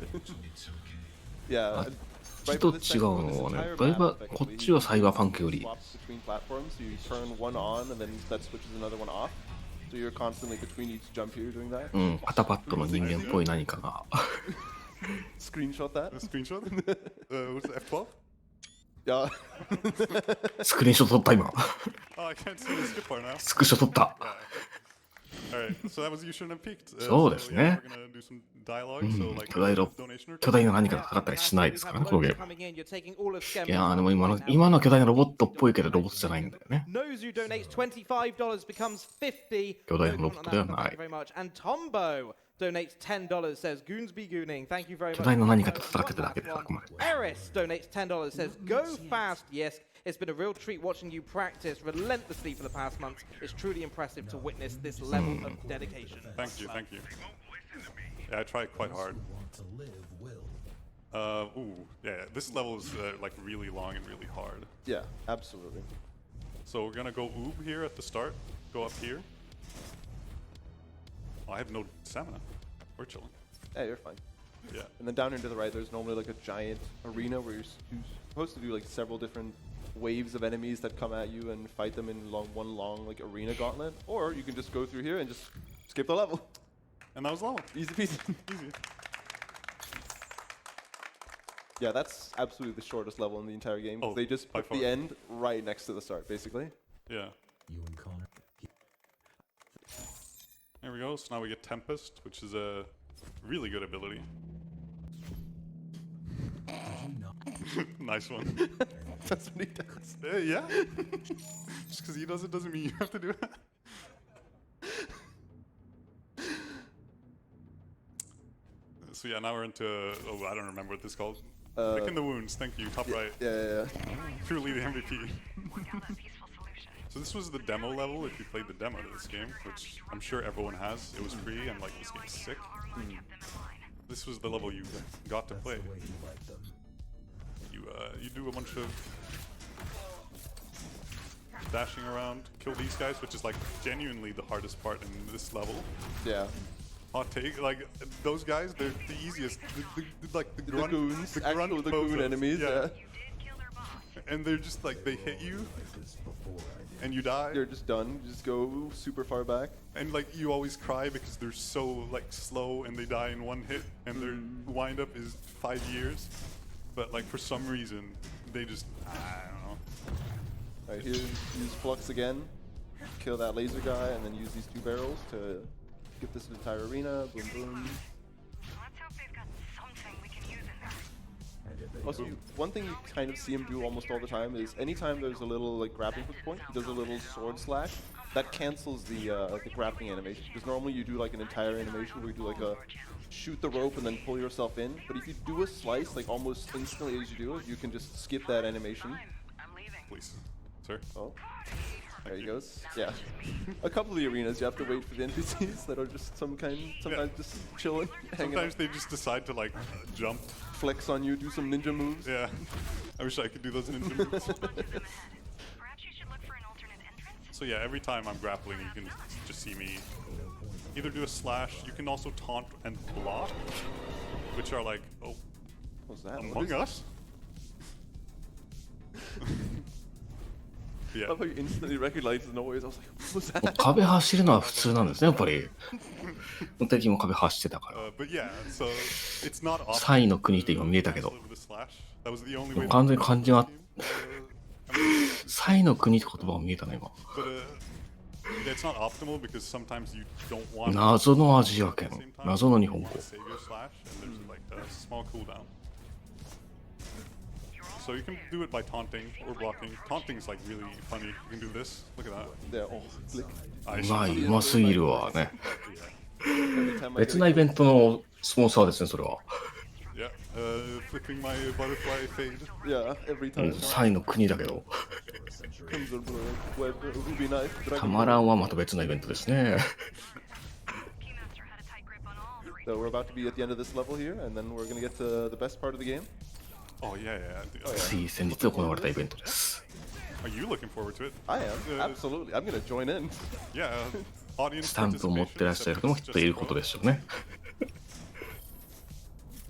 Yeah. こっちと違うのはね、だいぶこっちはサイバーパンクより Swaps between platforms, so you turn one on and then that switches another one off. So you're constantly between each jump here doing that. うん、パタパッドの人間っぽい何かが。 Screenshot that. A screenshot. What's it, F12? Yeah. スクリーンショット撮った今。 Oh, I can't see the skip bar now. スクショ撮った。 Alright, so that was you shouldn't have peeked. そうですね。 We're gonna do some dialogue, so like 巨大の donation or 巨大な何かがかかったりしないですからね、このゲーム。 Coming in, you're taking all of Schem. いやーでも今の巨大なロボットっぽいけどロボットじゃないんだよね。 Nozu donates $25 becomes 50. 巨大なロボットでは Thank ない you。very much. And Tombo donates $10. Says Goons be gooning. Thank you very much. 巨大な何かと戦ってただけであくまで。 Eris donates $10. Says go fast. Yes, it's been a real treat watching you practice relentlessly for the past months. It's truly impressive to witness this level of dedication. Thank you, thank you. Yeah, I tried quite hard. Yeah, this level is like really long and really hard. Yeah, absolutely. So we're gonna go oob here at the start. Go up here. Oh, I have no stamina. We're chilling. Yeah, you're fine. Yeah. And then down here to the right, there's normally like a giant arena where you're supposed to do like several different waves of enemies that come at you and fight them in one long like arena gauntlet. Or you can just go through here and just skip the level. And that was level. Easy peasy. Easy. Yeah, that's absolutely the shortest level in the entire game. Oh, They just by put the far. end right next to the start, basically. Yeah. There we go. So now we get Tempest, which is a really good ability. Nice one. That's what he does. Yeah. Just because he does it doesn't mean you have to do it. So yeah, now we're into I don't remember what this is called. Licking the wounds. Thank you. Top right. Yeah. Truly the MVP. So this was the demo level. If you played the demo to this game, which I'm sure everyone has, it was free and like this game's sick. This was the level you got to play. You do a bunch of dashing around, kill these guys, which is like genuinely the hardest part in this level. Yeah. Hot take, like those guys, they're the easiest. Like the grunt, goons, the grunt the bozos. goon enemies. Yeah. and they're just like they hit you, and you die. You're just done. You just go super far back. And like you always cry because they're so like slow and they die in one hit, and their wind up is 5 years. But like for some reason, they just I don't know. Alright, here use Flux again, kill that laser guy, and then use these 2 barrels to get this entire arena. Boom, boom. Let's hope they've got something we can use in there. Also, one thing you kind of see him do almost all the time is anytime there's a little like grappling hook point, he does a little sword slash. That cancels the grappling animation. Because normally you do like an entire animation where you do like a shoot the rope and then pull yourself in. But if you do a slice like almost instantly as you do it, you can just skip that animation. I'm leaving. Please, sir. Oh, there he goes. Yeah, a couple of the arenas you have to wait for the NPCs that are just sometimes just chilling, hanging Sometimes out, they just decide to like jump. flex on you, do some ninja moves. Yeah, I wish I could do those ninja moves. Perhaps you should look for an alternate entrance. So yeah, every time I'm grappling, you can just see me either do a slash. You can also taunt and block, which are like, oh, What's that? Among Us? I Yeah. love how you instantly recognized the noise. I was like, what was that? 壁走るのは普通なんですね、やっぱり。敵も壁走ってたから。 But yeah, so it's not optional. サイの国って今見えたけど、 With the slash. That was the only way. 完全に漢字が、 I mean, サイの国って言葉が見えたね、今。 but it's not optimal because sometimes you don't want. 謎のアジア圏 At the same、time, 謎の日本 you 語 want。to save your slash, and there's like a small cooldown. So you can do it by taunting or blocking. Taunting's like really funny. You can do this. Look at that. There, oh, click. うまい、うますぎるわね。 Every time I 別 get な a イベントのスポンサーですね、それは。 Yeah, flipping my butterfly fade. yeah, every う time ん、サイの国だけど。 comes a web ruby knife. たまらんはまた別なイベントですね。 Keymaster had a tight grip on all three. So we're about to be at the end of this level here, and then we're gonna get to the best part of the game. Oh yeah, yeah.つい先日行われたイベントです。 Are you looking forward to it? I am, absolutely. I'm gonna join in. Yeah. Audience スタンプを持ってらっしゃる方もきっといることでしょうね。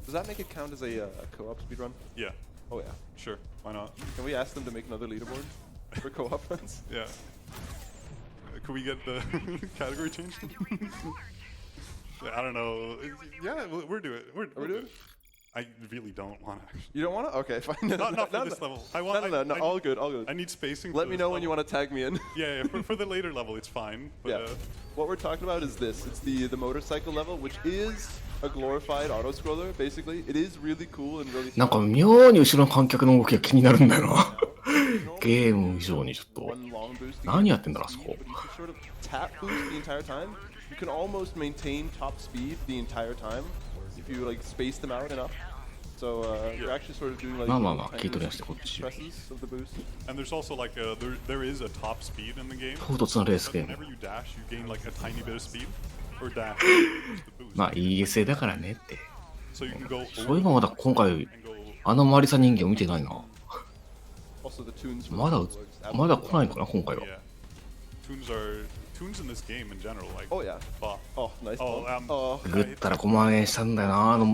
Does that make it count as a co-op speedrun? Yeah, Oh yeah. sure. Why not? Can we ask them to make another leaderboard for co-op runs? Yeah. Could we get the category changed? I don't know. Yeah, we're doing it. We're we doing it? I really don't want to. You don't want to? Okay, fine. Not for this level. I want. No, all good, all good. I need spacing. Let for me this know when you level. want to tag me in. Yeah, yeah. For the later level, it's fine. But, Yeah. What we're talking about is this. It's the motorcycle level, which is a glorified auto-scroller, basically. It is really cool and really なんか fun. 妙に後ろの観客の動きが気になるんだよな。ゲーム以上にちょっと。 One long boost. 何やってんだろう、あそこ。 But you can sort of tap boost the entire time. You can almost maintain top speed the entire time if you like space them out enough. So you're actually sort of doing like まあまあまあ、 tiny 聞いとりまして、こっち。 presses of the boost. And there's also like there is a top speed in the game. 唐突なレース But ゲーム。 whenever you dash, you gain like a tiny bit of speed, or dash. the boost. まあ、ESA だからねって。 So you can go そういえばまだ今回、 and go. あのマリサ人形見てないな。 Also the tunes. for まだ the works. まだ来ないかな、今回は。 Yeah. Tunes in this game in general, like. Oh yeah. Bah. Oh, nice. Oh, ball. Oh, グッたら5万円したんだよな、あの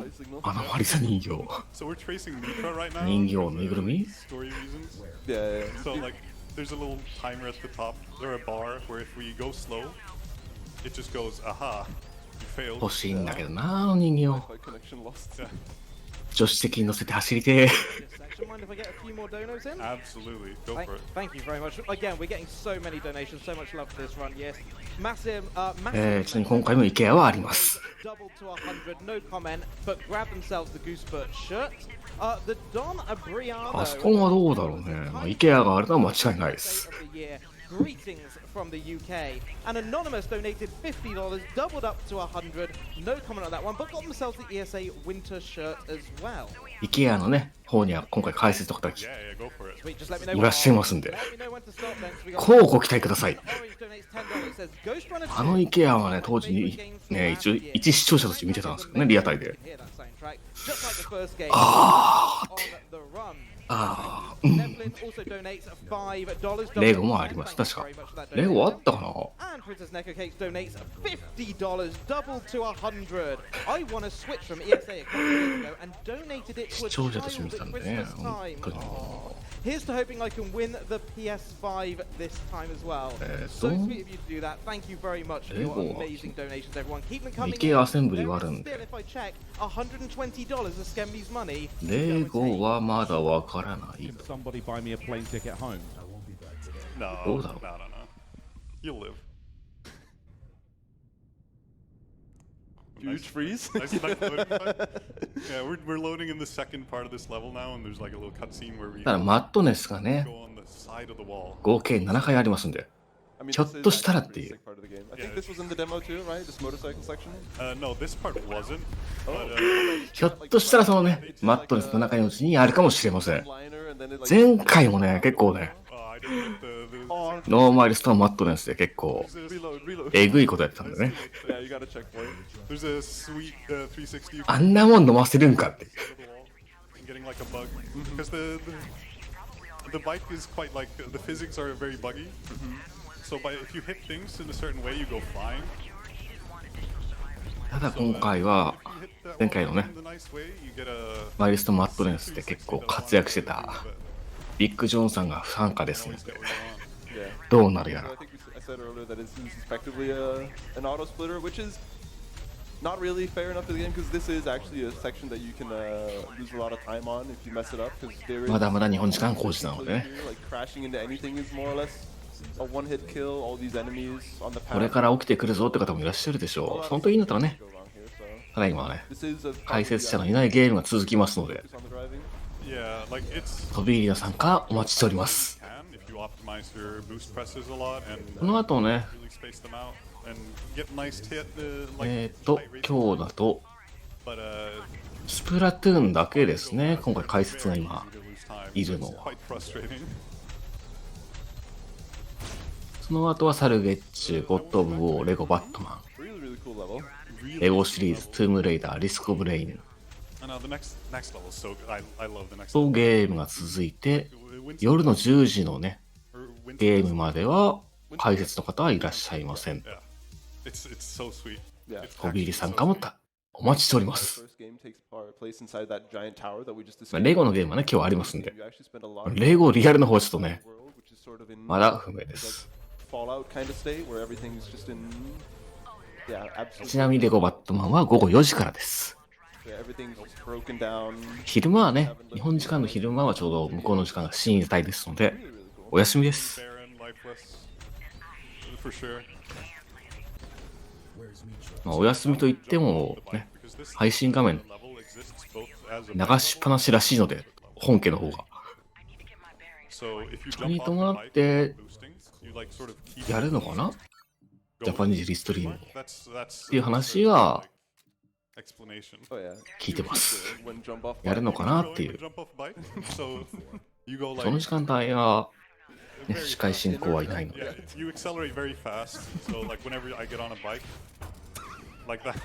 マリサ人形。 So we're tracing Mika right now. 人形のぬいぐるみ Story reasons. yeah, yeah. So like, there's a little timer at the top. There's a bar where if we go slow, it just goes, aha, you failed. 欲しいんだけどな、あの人形。 My connection lost. Yeah, 助手席に乗せて走りてえ。 Section, mind if I get a few more donos in? absolutely. Go for it. Thank you very much. Again, we're getting so many donations, so much love for this run. Yes, massive, ちなみに今回も IKEA はあります。 double to 100, no comment, but grab themselves the Goosefoot shirt. The Don Abriano. あそこはどうだろうね。まあ、IKEA があるのは間違いないです。 of the year. Greetings from the UK. An anonymous donated $50, doubled up to 100. No comment on that one, but got themselves the ESA winter shirt as well. IKEA のね、方には今回解説とか Yeah, yeah, go for it. Sweet, just let me know. いらっしゃいますんで、 Let me know when to stop then. So we got こうご期待ください。 Orange donates $10. Says Ghostrunner あの IKEA はね、当時にね、一視聴者として見てたんですけどね、リアタイで。 hear that soundtrack. Just like the first game. あ On the run. あ、 Nevlin also donates $5. レゴもあります、確か。レゴあったかな。And Princess Neko Cakes donates $50, doubled to 100. I won a Switch from ESA a couple of years ago and donated it to a 視聴者 child として見てた at んでね、 Christmas 本 time. 当に。 Here's to hoping I can win the PS5 this time as well. So sweet of you to do that. Thank you very much for your amazing donations, everyone. Keep them coming 未経アセンブリはあるん Still, で、 if I check, $120 of Skemby's money. レゴはまだわからない。 Can somebody buy me a plane ticket home? No, Oh, no, no. no, no. You'll live. Huge freeze. Nice loading time. Yeah, we're loading in the second part of this level now, and there's like a little cutscene where we ただマットネスがね、 go on the side of the wall. 合計7回ありますんで、 I mean, ちょ this っ is としたらっ actually て a いう pretty sick part of the game. I think this was in the demo too, right? This motorcycle section. No, this part wasn't. But, ひょっとしたらそのね、マットネス7回のうちにあるかもしれません。 Liner, and then it, like, 前回もね、結構ね、 I didn't get theノーマイルスとマットネスで結構 reload. えぐいことやってたんでね。 Yeah, you gotta check point. There's a sweet 360 you あんなもん飲ませるんかって。 getting like a bug because the bike is quite like the physics are very buggy. So if you hit things in a certain way, you go flying. ただ今回は If you hit that 前回の wall ね in the nice way, you get a マイルスとマットネスで結構活躍してたビッグ・ジョンさんが不参加ですので、 Yeah. どうなるや So ら I think I said earlier that this is effectively an auto splitter, which is not really fair enough to the game because this is actually a section that you can lose a lot of time on if you mess it up because there is まだまだ日本時間工事なのでね、 like crashing into anything is more or less a one-hit kill. All these enemies on the これ path. から起きてくるぞって方もいらっしゃるでしょう。その時になったらね、 Go wrong here, so ただ今はね、 this is a 解説者のいないゲームが続きますので、 focus on the driving. yeah, like it's 飛び入りの参加お待ちしております。 can if you optimize your boost presses a lot and この後ね、 really space them out and get nice like 今 tight ratio. 日だと But スプラトゥーンだけですね、今回解説が今 you lose time. いる It's のは。 quite frustrating. その後はサルゲッチュ、ゴッド・オブ・ウォー、レゴ・バットマ Really, really cool level. ン、レゴシリーズ、トゥームレイダー、リスク・オブ・レイン And the next level is so good. I love the next と level. ゲームが続いて、夜の10時のね、ゲームまでは解説の方はいらっしゃいません。 Yeah, it's so sweet. Yeah. It's 飛び入り actually 参 so 加も sweet. お待ちしておりま The す。 first game takes place inside that giant tower that we just まあ escaped. レゴのゲームはね、今日ありますんで、 You actually spend a lot of レゴリアルの方はちょっとね、 world, which is sort of in まだ不明です。 Fallout kind of state where everything's just in yeah, ち absolutely. なみにレゴバットマンは午後4時からです。 Yeah, everything's just broken down. 昼間はね、日本時間の昼間はちょうど向こうの時間が深夜帯ですので、 Really, really cool. お休みです。 Barren, lifeless. For sure. まあ、お休みといっても、ね、 Because this 配信画面 level exists both as a 流しっぱなしらしいので、本家の方が。 So if you それに jump off 伴 the っ bike て boosting, you like sort of keep やるのかな、ジャパニーズリストリームを。 That's っていう話は explanation. Oh yeah. 聞いてます。 When jump off やるのかなっていう。 Jump off bike. So you go その like 時間帯は、ね、司会進行はいないの yeah, で、 you accelerate very fast. So like whenever I get on a bike like that.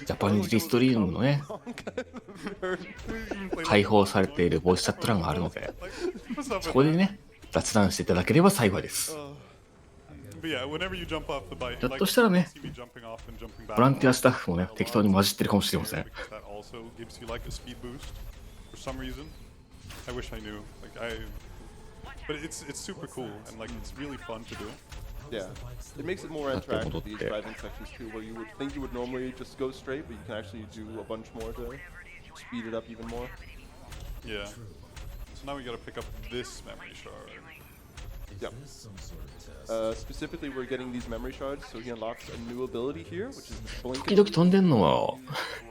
ジャパニーズリストリームのね、開放されているボイスチャット欄があるので、 What's up, そこでね、雑談していただければ幸いです。 But yeah, whenever you jump off the bike, ひょっとしたらね、 see me jumping off and jumping back. ボランティアスタッフもね、適当に混じってるかもしれません。 Because that also gives you like a speed boost for some reason. I wish I knew. But it's super cool and like it's really fun to do. Yeah. It makes it more interactive, these driving sections too, where you would think you would normally just go straight, but you can actually do a bunch more to speed it up even more. Yeah. So now we gotta pick up this memory shard. Yep. Specifically, we're getting these memory shards, so he unlocks a new ability here, which is this blink. 時々飛んでんのは、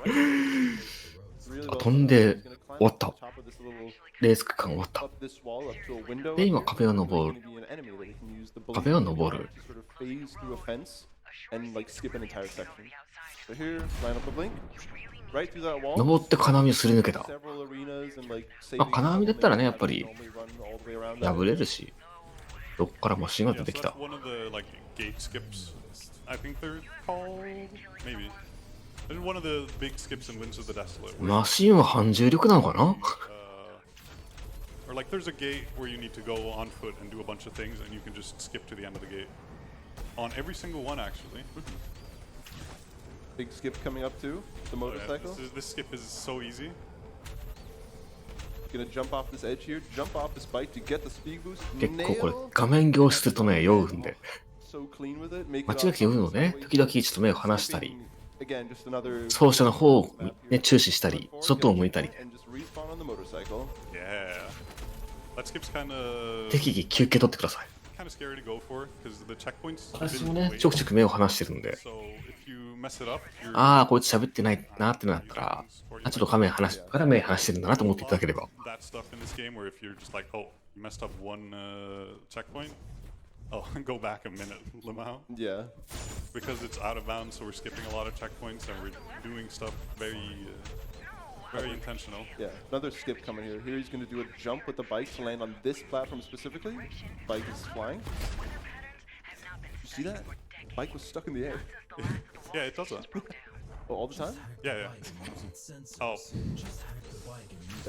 Really あ飛んで He's gonna 終わった。 climb to the top of this little レース区間終わった。 up this wall up to a window. で、今壁を登る。 There's gonna be an enemy that he can use the blink 壁を登る。 to sort of phase through a fence and like skip an entire section. So here, line up the blink, right through that wall. 登って金網をすり抜けた。 Several arenas and like まあ、金網だったらね、やっぱり normally run all the way around that. 破れるし、どっからマシンが Yeah, 出て so きた that's。one of the like gate skips. I think they're called maybe. There's one of the big skips in Winds of the Desolate. Where, マシンは反重力なのかな Or like there's a gate where you need to go on foot and do a bunch of things and you can just skip to the end of the gate. On every single one actually. Big skip coming up too, the motorcycle. Oh, yeah. This skip is so easy. Gonna jump off this edge here, jump off this bike to get the speed boost. 結構これ画面凝視するとね、酔うんで。 So clean with it, make 間 it 違って酔うのね、時々ちょっと目を離したり、 again, just another 走者の方を、ね、注視したり、外を向いたり、 and just respawn on the motorcycle. Yeah. That skip's kind of 適宜休憩取ってください。 scary to go for because the checkpoints 私もね、ちょくちょく目を離してるんで、 So if you mess it up, you're ああ、こいつ喋ってないなってなったら、あ、ちょっと画面離しから目離してるんだなと思っていただければ。 that stuff in this game where if you're just like, oh, you messed up one checkpoint, oh, go back a minute, Lamau. Yeah. Because it's out of bounds, so we're skipping a lot of checkpoints and we're doing stuff very intentional. Yeah, another skip coming here. Here he's going to do a jump with the bike to land on this platform specifically. Bike is flying. You see that? Bike was stuck in the air. Yeah, it does that. Oh, all the time? Yeah, yeah. Oh.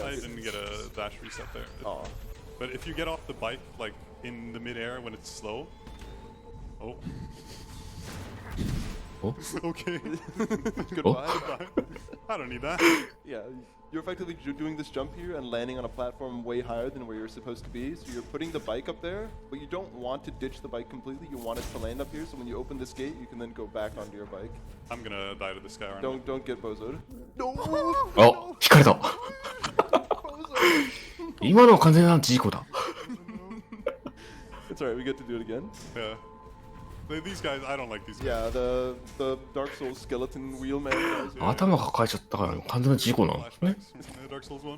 I didn't get a dash reset there. Oh. But if you get off the bike, like, in the mid-air when it's slow... Oh. Oh. Okay. Goodbye. I don't need that. Yeah, you're effectively doing this jump here and landing on a platform way higher than where you're supposed to be. So you're putting the bike up there, but you don't want to ditch the bike completely. You want it to land up here, so when you open this gate, you can then go back onto your bike. I'm gonna die to this guy right now. Don't get bozoed. No! あ、引かれた。今のは完全な事故だ。 It's alright, we get to do it again. Yeah. These guys, I don't like these guys. Yeah, the Dark Souls skeleton wheelman guys. 頭抱えちゃったから完全な事故なのね。 Dark Souls 1.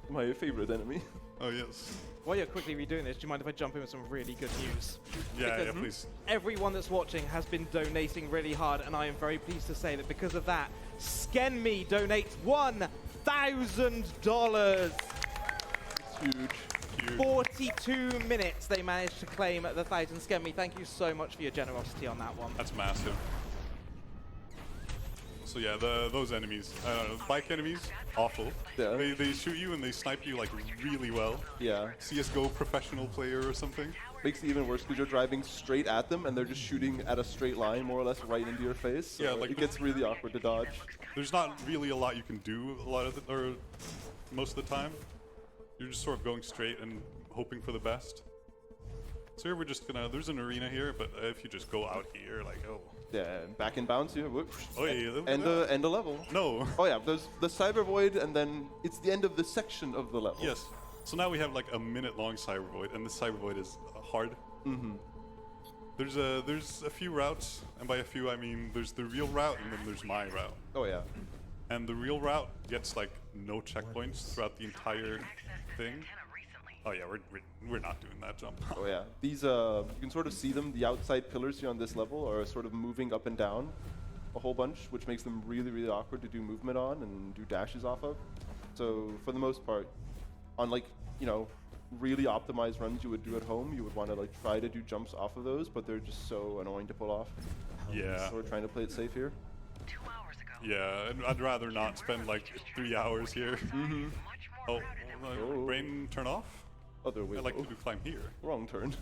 My favorite enemy. Oh, yes. While you're quickly redoing this, do you mind if I jump in with some really good news? Yeah, Because yeah, please. everyone that's watching has been donating really hard, and I am very pleased to say that because of that, Skenme donates $1,000. It's huge. 42 minutes they managed to claim the 1,000 Skenme. Thank you so much for your generosity on that one. That's massive. So yeah, those enemies, bike enemies, awful. Yeah. They shoot you and they snipe you like really well. Yeah. CSGO professional player or something. Makes it even worse because you're driving straight at them and they're just shooting at a straight line, more or less, right into your face. So Yeah, like it gets really awkward to dodge. There's not really a lot you can do or most of the time. You're just sort of going straight and hoping for the best. So here we're just gonna, there's an arena here, but if you just go out here, like, oh. Yeah, back in bounds here. Whoops. Oh yeah, look at End that. a level. No. Oh yeah, there's the Cyber Void and then it's the end of the section of the level. Yes. So now we have like a minute-long Cyber Void, and this Cyber Void is hard. Mm-hmm. There's a few routes, and by a few I mean there's the real route and then there's my route. Oh yeah. And the real route gets like no checkpoints throughout the entire thing. Oh yeah, we're not doing that jump. Oh yeah. These you can sort of see them. The outside pillars here on this level are sort of moving up and down a whole bunch, which makes them really awkward to do movement on and do dashes off of. So for the most part, on like, you know, really optimized runs you would do at home, you would want to like try to do jumps off of those, but they're just so annoying to pull off. Yeah. So we're trying to play it safe here. Yeah, and I'd rather not spend like 3 hours here. Mm-hmm. Oh, brain turn off? Other way. I like to do climb here. Wrong turn.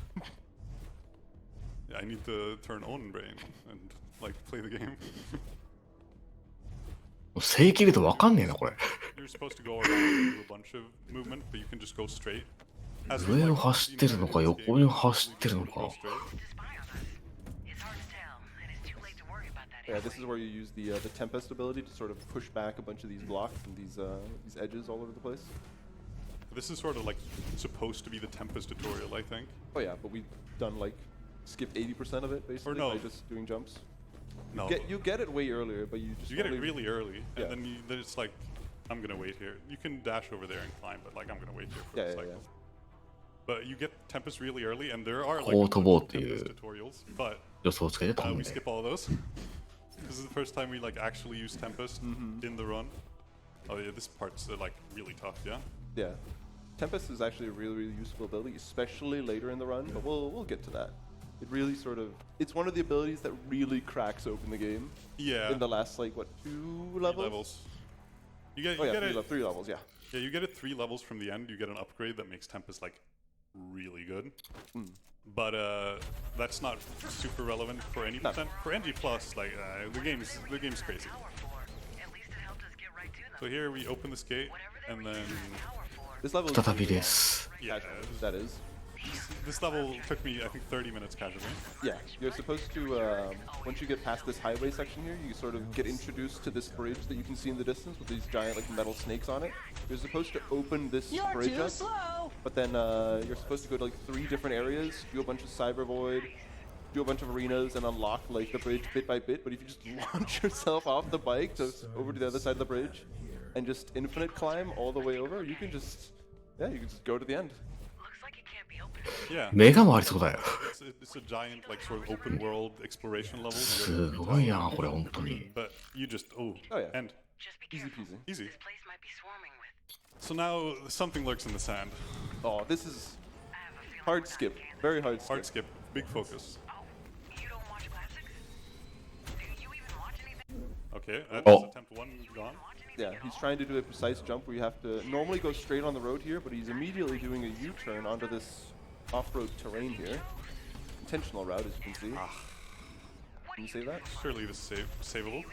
Yeah, I need to turn on brain and like play the game. 正規でとわかんねえなこれ。 You're supposed to go around and do a bunch of movement, but you can just go straight. 上を走ってるのか横に走ってるのか。 Yeah, this is where you use the Tempest ability to sort of push back a bunch of these blocks and these edges all over the place. This is sort of like supposed to be the Tempest tutorial, I think. Oh yeah, but we've done like skipped 80% of it basically no. by just doing jumps. No. You get it way earlier, but you just You get it really early, and Yeah. then it's like, I'm gonna wait here. You can dash over there and climb, but like I'm gonna wait here for Yeah, a yeah, cycle. yeah. But you get Tempest really early, and there are like こう飛ぼうっていう Tempest tutorials, but 予想をつけて飛ん we で。 skip all those. This is the first time we like actually use Tempest in the run. Oh yeah, this part's like really tough, yeah. Yeah. Tempest is actually a really useful ability, especially later in the run, but we'll get to that. It really sort of, it's one of the abilities that really cracks open the game. Yeah. In the last like what, 2 levels? You get, Oh you yeah, get it. 3 levels, yeah. Yeah, you get it 3 levels from the end. You get an upgrade that makes Tempest like really good. But that's not super relevant for any percent. For NG Plus, like the game's crazy. So here we open this gate, and then This level is 再びです。 yeah, that is. this level took me I think 30 minutes casually. Yeah, you're supposed to, once you get past this highway section here, you sort of get introduced to this bridge that you can see in the distance with these giant like metal snakes on it. You're supposed to open this bridge up, but then you're supposed to go to like 3 different areas, do a bunch of cyber void, do a bunch of arenas, and unlock like the bridge bit by bit. But if you just launch yourself off the bike to over to the other side of the bridge, and just infinite climb all the way over, you can just go to the end. Yeah. 目が回りそうだよ。 It's a giant like sort of open world exploration level. すごいな、これ本当に。 But you just Oh, yeah. end. Easy peasy. Easy. So now something lurks in the sand. Oh, this is hard skip. Very hard skip. Hard skip. Big focus. Okay, that's attempt 1 gone. Yeah, he's trying to do a precise jump where you have to normally go straight on the road here, but he's immediately doing a U-turn onto this off-road terrain here. Intentional route, as you can see. Can you save that? Surely this is savable.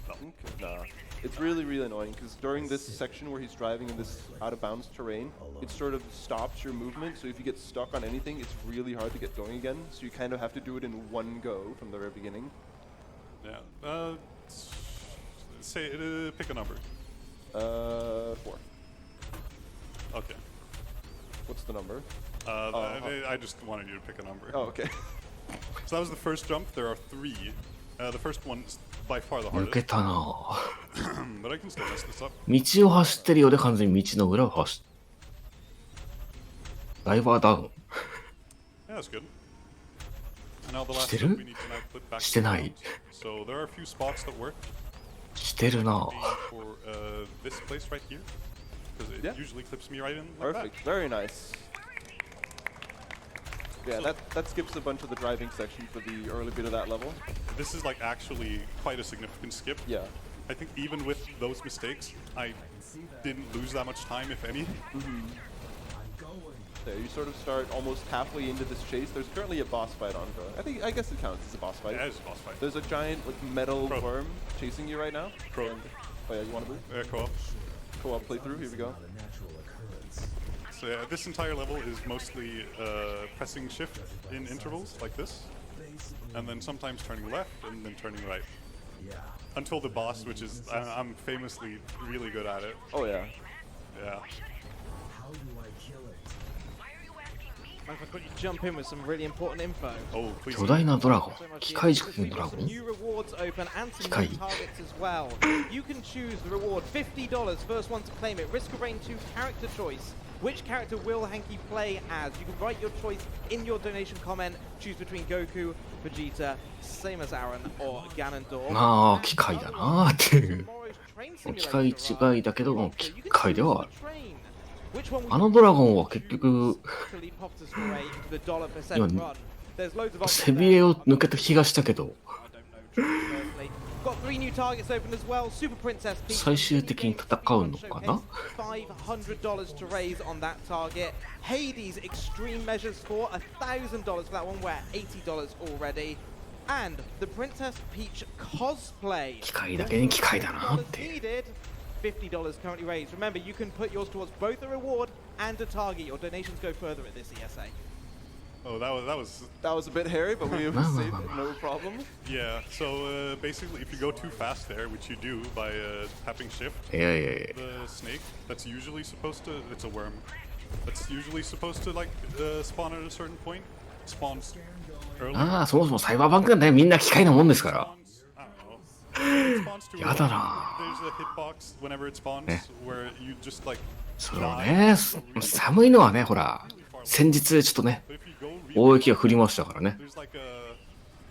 No. Okay. Nah. It's really, really annoying because during this section where he's driving in this out-of-bounds terrain, it sort of stops your movement. So if you get stuck on anything, it's really hard to get going again. So you kind of have to do it in one go from the very beginning. Yeah. Say pick a number. 4. Okay. What's the number? I just wanted you to pick a number. Oh, okay. So that was the first jump. There are 3. The first one's by far the 抜け hardest. たな。 But I can still mess this up. 道を走ってるようで完全に道の裏を走って。ダイバーダウン。 Yeah, that's good. And now the last して step る we need to now put back してない。 around. So there are a few spots that work. してるな。 For this place right here. Because it Yeah. usually clips me right in like Perfect. Very nice. Yeah, that skips a bunch of the driving section for the early bit of that level. that. This is like actually quite a significant skip. Yeah. I think even with those mistakes, I didn't lose that much time, if any. There, you sort of start almost halfway into this chase. There's currently a boss fight ongoing. I guess it counts as a boss fight. Yeah, it's a boss fight. There's a giant like metal Pro. worm chasing you right now. Pro. And, oh yeah, you want to move? Co-op. Co-op playthrough. Here we go. So yeah, this entire level is mostly pressing shift in intervals like this, and then sometimes turning left and then turning right. Until the boss, which is I'm famously really good at it. Oh yeah. Yeah. I've got you jump in with some really important info. Oh, please. 巨大なドラゴン。機械軸のドラゴ Some ン。 new rewards open and some 機械 new targets as well. You can choose the reward $50. First one to claim it. Risk of rain 2 character choice. Which character will Hanky play as? You can write your choice in your donation comment. Choose between Goku, Vegeta, same as Aaron, or Ganondorf. まあ、機械だなーっていう。 Tomorrow's train 機械 simulator 違いだけども、 arrives, 機 so you can 械で choose はある。 the train. Which one will あのドラゴンは結局、 actually popped us for the $1 per set Yeah. run? There's loads of 背 options びれ there. を抜けた気がしたけど、 I don't know personally. Got 3 new targets open as well. Super Princess Peach. 最終的に戦うのかな $500 to raise on that target. Hades Extreme Measures for $1,000 for that one. We're at $80 already. And the Princess Peach cosplay. 機械だけに機械だなって。 Needed. $50 currently raised. Remember, you can put yours towards both a reward and a target. Your donations go further at this ESA. Oh, That was a bit hairy, but we saved it. No problem. yeah. So basically, if you go too fast there, which you do by tapping shift, いやいやいや。 the snake that's usually supposed to it's a worm that's usually supposed to like spawn at a certain point spawns early. ああ、そもそもサイバーバンクなんてみんな機械なもんですから。 I don't know. It spawns too やだ early. な。 There's a hitbox whenever it spawns where you just like それをね、寒いのはね、ほら、先日ちょっとね、 but if you go really 大雪が降りましたからね。 there's like a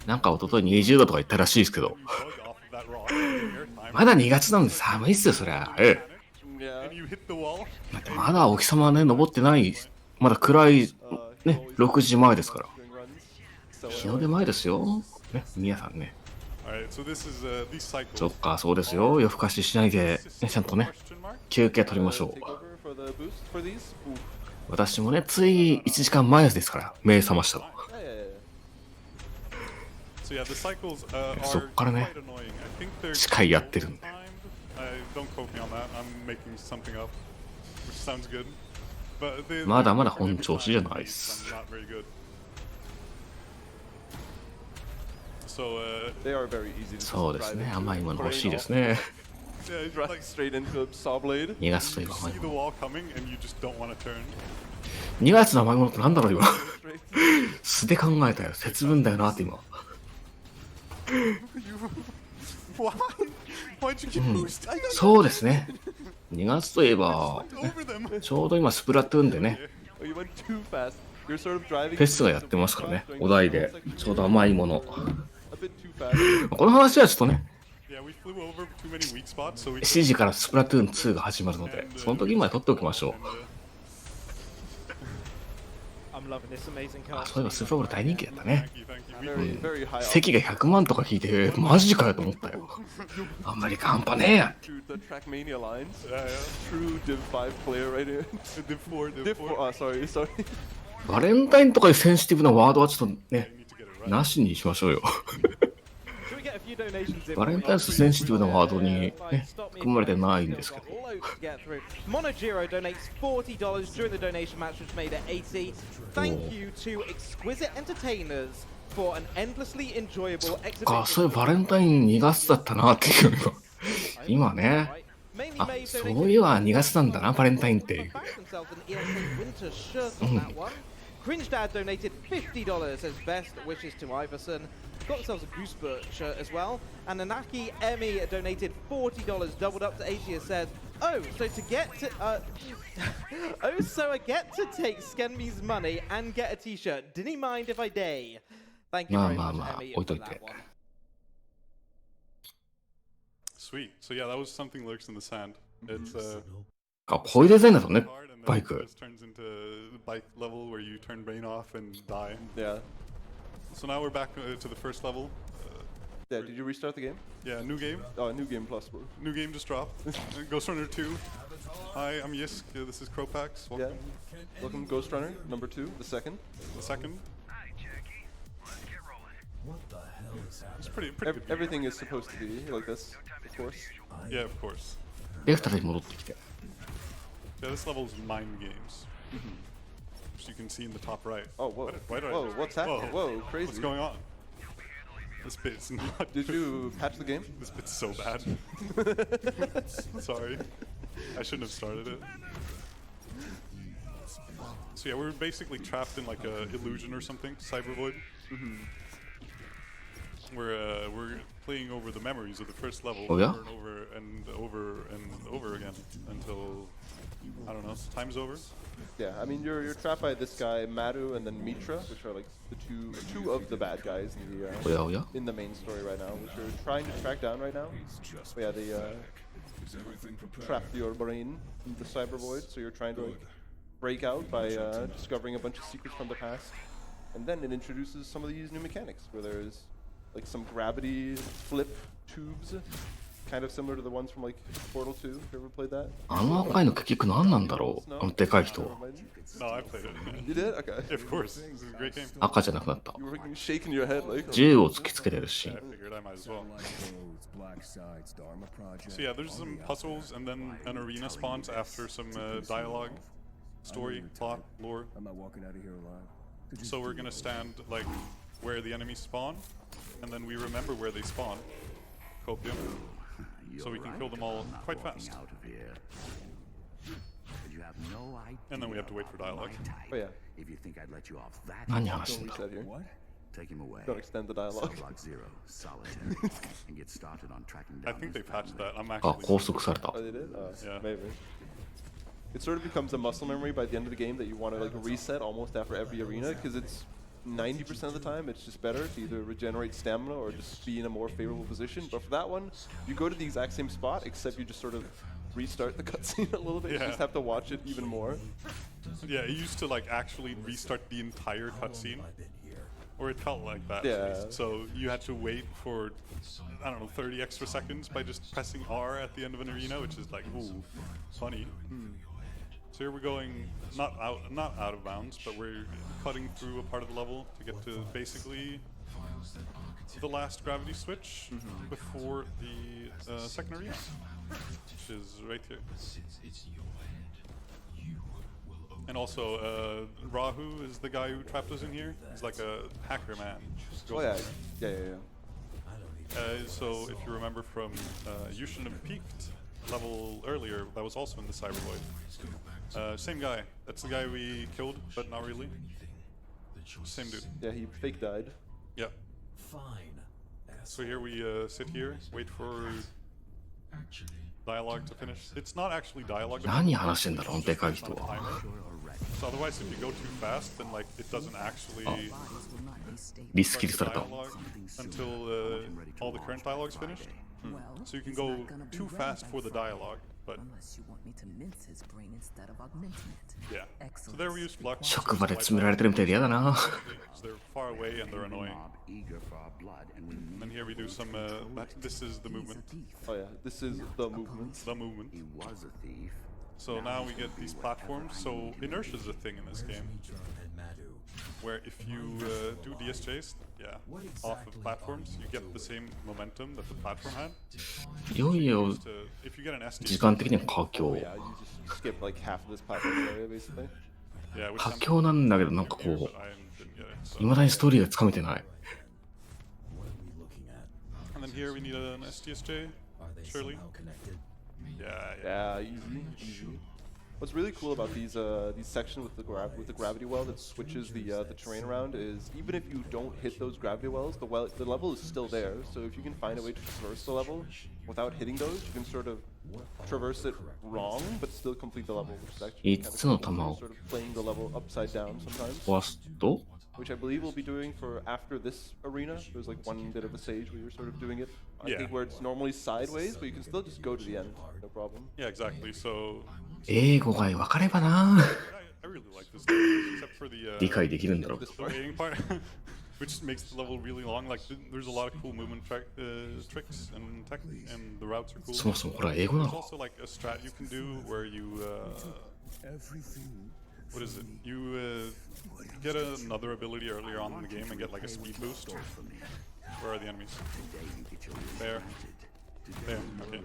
なんか一昨日20度とか言ったらしいですけど、 you bug off of that rock in your time まだ2月なんで寒いっすよ、そりゃ。ええ。 Yeah. and you hit the wall だってまだお日様はね、登ってない、まだ暗い、ね、6時前ですから。 Doing runs. So, 日の出前ですよ。ね、皆さんね。Alright, so this is these cycles. そっか、そうですよ。夜更かししないで、ね、ちゃんとね、休憩取りましょう。 Take over for the boost for these? Oof. 私もね、つい1時間前ですから、目覚ましたの。 So yeah, the cycles そっ are からね、 quite annoying. I think they're 司会やってるんで。 don't quote me on that. I'm making something up, which sounds good. But they, まだまだ本調子じゃないです。 not very good. So They are very easy to そうです drive ね、 into. 甘いもの欲しいです Playing ね。 yeah, Drive like straight into a saw blade. 2月といえ you ば甘い see も the の。 wall coming and you just don't want to turn. 2月の甘いものってなんだろう今。 Straight. 素で考えたよ。節分だよなって今。 Why? Why'd you get boosted? そうですね。2月といえば、 Over them. ちょうど今スプラトゥーンでね、 Oh, you went too fast. You're sort of driving. フェスがやってますからね。お題で、ちょうど甘いもの。 A bit too fast. この話はちょっとね、 Yeah, we flew over too many weak spots, so we. 7時からスプラトゥーン2が始まるので、その時まで撮っておきましょう。 I'm loving this amazing あ、 card. そういえばスーパーボール大人気だったね。 Thank you. We, Very, very high. 席が100万とか引いて、マジかよと思ったよ。あんまり半端ねえや。 Through the Trackmania lines. yeah. True Div 5 player right here. Div 4, Div Div 4. 4. Sorry. バレンタインとかいうセンシティブなワードはちょっとね、 You need to get it right. なしにしましょうよ。 Should we get a few donations in? バレンタインセンシティブなワードにね、含まれてないんですけど。 Monogiro donates $40 during the donation match, which made it 80. Thank you to Exquisite Entertainers for an endlessly enjoyable か、そうい exhibition. うバレンタイン2月だったなっていうのが今ね。 Mainly あ、 made そういえば2月なんだな、バレンタインっていう。 back themselves an ESA winter shirt on that one. Cringe Dad donated $50 as best wishes to Iverson. Got themselves a Goosebird shirt as well. And Anaki Emmy donated $40, doubled up to 80 and said, oh, so to get to, oh, so I get to take Skenmi's money and get a t-shirt. Didn't he mind if I day? Thank you very much, Emmy, for that one. Sweet. So yeah, that was something lurks in the sand. It's あ、こういうデザインだとね、 hard and バ then イク this。turns into bike level where you turn brain off and die. Yeah. So now we're back to the first level. Yeah. Did you restart the game? Yeah, new game. Oh, new game plus. Bro. New game just dropped. Ghostrunner 2. Hi, I'm yisk. This is Cropax. Yeah. Welcome. Welcome, Ghostrunner, number 2, the second. The second. Hi, Jackie. Let's get rolling. It's pretty good. Everything is supposed to be like this, of course. Yeah, of course. で、再び戻ってきて。 Yeah, this level is mind games. Which you can see in the top right. Oh, whoa. Why did I- Whoa, what's happening? Whoa, crazy. What's going on? This bit's not. Did you patch the game? This bit's so bad. Sorry. I shouldn't have started it. So yeah, we're basically trapped in like a illusion or something, Cybervoid. We're playing over the memories of the first level Oh, yeah? over and over and over again until I don't know, time's over. Yeah, I mean you're trapped by this guy Maru and then Mitra, which are like the two of the bad guys in the おやおや in the main story right now, which you're trying to track down right now. But yeah, they trapped your brain in the cyber void, so you're trying to like break out by discovering a bunch of secrets from the past, and then it introduces some of these new mechanics where there's like some gravity flip tubes, kind of similar to the ones from like Portal 2. Have you ever played that? あの赤いの結局何なんだろう、あのでかい人。 No, I played it. You did? Okay. Of course. This is a great game. 赤じゃなくなった。 You were shaking your head like. 銃を突きつけてるし I。figured I might as well. So yeah, there's some puzzles and then an arena spawns after some dialogue, story, plot, lore. So we're gonna stand like where the enemies spawn, and then we remember where they spawn. Copium. So we can kill them all quite fast. And then we have to wait for dialogue. Oh yeah. If you think I'd let you off that, 何話してん Don't だ reset here. take him away. Don't extend the dialogue. Block zero, solitary, and get started on tracking I down think they his patched family. that. I'm あ、 actually. 拘束された Oh, they did? Yeah. Maybe. It sort of becomes a muscle memory by the end of the game that you want to like reset almost after every arena because it's 90% of the time it's just better to either regenerate stamina or just be in a more favorable position. But for that one, you go to the exact same spot except you just sort of restart the cutscene a little bit. You Yeah. just have to watch it even more. Yeah, it used to like actually restart the entire cutscene. or it felt like that. Yeah. So you had to wait for, I don't know, 30 extra seconds by just pressing R at the end of an arena, which is like, ooh, funny. So here we're going not out of bounds, but we're cutting through a part of the level to get to basically the last gravity switch before the second arena, which is right here. And also, Rahu is the guy who trapped us in here. He's like a hacker man. Oh yeah. So if you remember from, you shouldn't have peaked level earlier. That was also in the Cybervoid. Same guy. That's the guy we killed, but not really. Same dude. Yeah, he fake died. Yeah. So here we sit here, wait for dialogue to finish. It's not actually dialogue. 何話してんだろう、でかい人は。 So otherwise, if you go too fast, then like it doesn't actually リスキルされた。 dialogue until all the current dialogue's finished. So you can go too fast for the dialogue, but yeah. So there we use flux. 職場で詰められてるみたいで嫌だな。 They're far away and they're annoying. And then here we do some. This is the movement. Oh yeah, this is the movement. The movement. So now we get these platforms. So inertia is a thing in this game, where if you do DSJs, off of platforms, you get the same momentum that the platform had. いよいよ If you get an SD, 時間的には佳境。 Yeah, you just skip like half of this platform area basically. yeah, which 佳 I'm 境なんだけど、なんか here, こ but I didn't get it. う、未だにストーリーがつかめてない。 And then here we need an SDSJ, surely. Yeah. Yeah, easy. What's really cool about these sections with the gravity well that switches the terrain around is even if you don't hit those gravity wells, the level is still there. So if you can find a way to traverse the level without hitting those, you can sort of traverse it wrong but still complete the level, which is actually kind of 5つの cool. 玉を Sort of playing the level upside down sometimes. 壊すと、 Which I believe we'll be doing for after this arena. There's like one bit of a stage where you're sort of doing it. I Yeah. think where it's normally sideways, but you can still just go to the end, no problem. Yeah, exactly. So 英語が分かればな。 I really like this game, except for the 理解できるんだろう。 the waiting part, which makes the level really long. Like there's a lot of cool movement tricks and tech, and the routes are cool. そもそもこれは英語な There's の？ also like a strat you can do where you what is it? You get another ability earlier on in the game and get like a speed boost. Where are the enemies? There. There. Okay.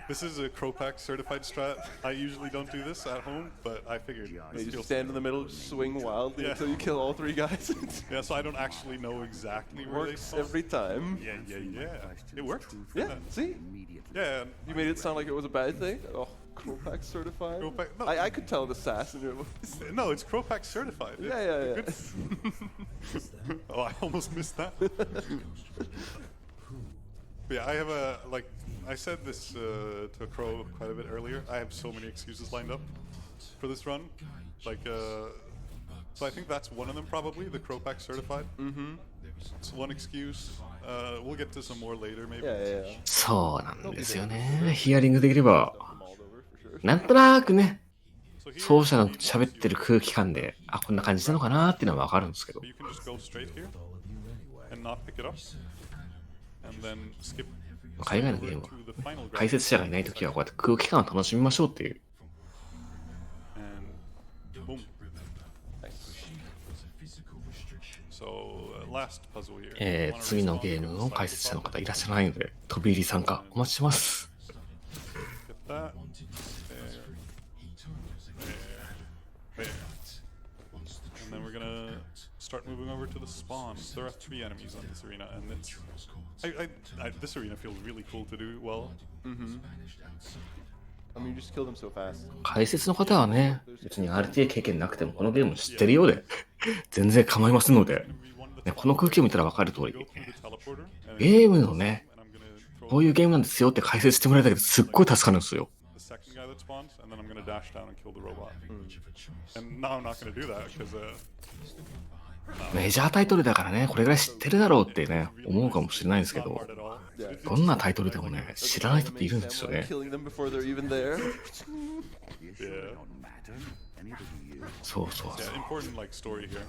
This is a Cropac certified strat. I usually don't do this at home, but I figured. You just stand in the middle, swing wildly until you kill all three guys. Yeah, so I don't actually know exactly where Works they spawn. every time. Yeah. It worked. Yeah, see? Yeah. You made it sound like it was a bad thing? Oh, Cropac certified? Cropac, no. I could tell the sass in your voice. No, it's Cropac certified. Yeah. Oh, I almost missed that. Yeah, I have I said this to Crow quite a bit earlier. I have so many excuses lined up for this run. So I think that's one of them probably, the Cropac certified. It's one excuse. We'll get to some more later maybe. Yeah. そうなんですよね。ヒアリングできれば、なんとなくね、奏者の喋ってる空気感で、あ、こんな感じなのかなっていうのはわかるんですけど。 You can just go straight here and not pick it up. And then skip 海外のゲームは to the final 解説者がいないときはこうやって空気感を楽しみましょうっていう。 and boom. So last puzzle here. 次のゲームの解説者の方いらっしゃらないので、飛び入り参加お待ちしてます。 Get that. There. And then we're gonna start moving over to the spawns. There are 3 enemies on this arena, and it's this arena feels really cool to do well. I mean, you just kill them so fast. 解説の方はね、別に RTA 経験なくてもこのゲーム知ってるようで全然構いませんので、ね、この空気を見たらわかる通り、ゲームのね、こういうゲームなんですよって解説してもらえたけどすっごい助かるんですよ。 The second guy that spawns, and then I'm gonna dash down and kill the robot. And now I'm not gonna do that because メジャータイトルだからね、これぐらい知ってるだろうってね、思うかもしれないんですけど、どんなタイトルでもね、知らない人っているんですよね。そう。important like story here.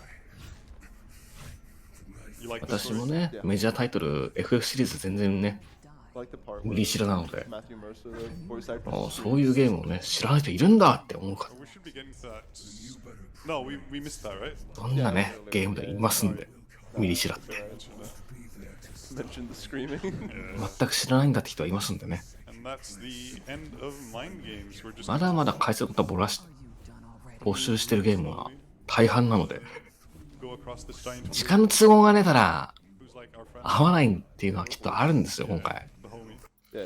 私もね、メジャータイトル FF シリーズ全然ね、ミリ知らなので、そういうゲームをね、知らない人いるんだって思うから。どんなね、ゲームでいますんで、ミリ知らって。全く知らないんだって人はいますんでね。まだまだ回数ことは募集してるゲームは大半なので、時間の都合が出たら合わないっていうのはきっとあるんですよ、今回。と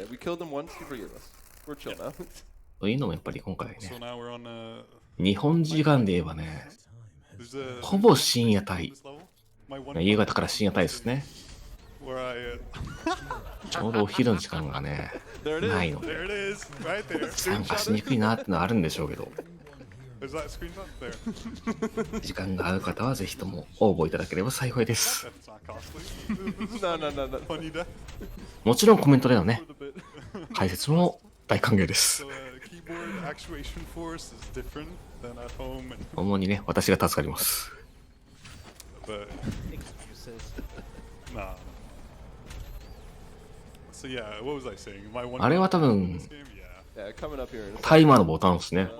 いうのもやっぱり今回ね、日本時間で言えばね、ほぼ深夜帯、夕方から深夜帯ですね。ちょうどお昼の時間がね、ないので、参加しにくいなってのはあるんでしょうけど、時間が合う方はぜひとも応募いただければ幸いです。もちろんコメントでのね、解説も大歓迎です。主にね、私が助かります。あれは多分タイマーのボタンですね。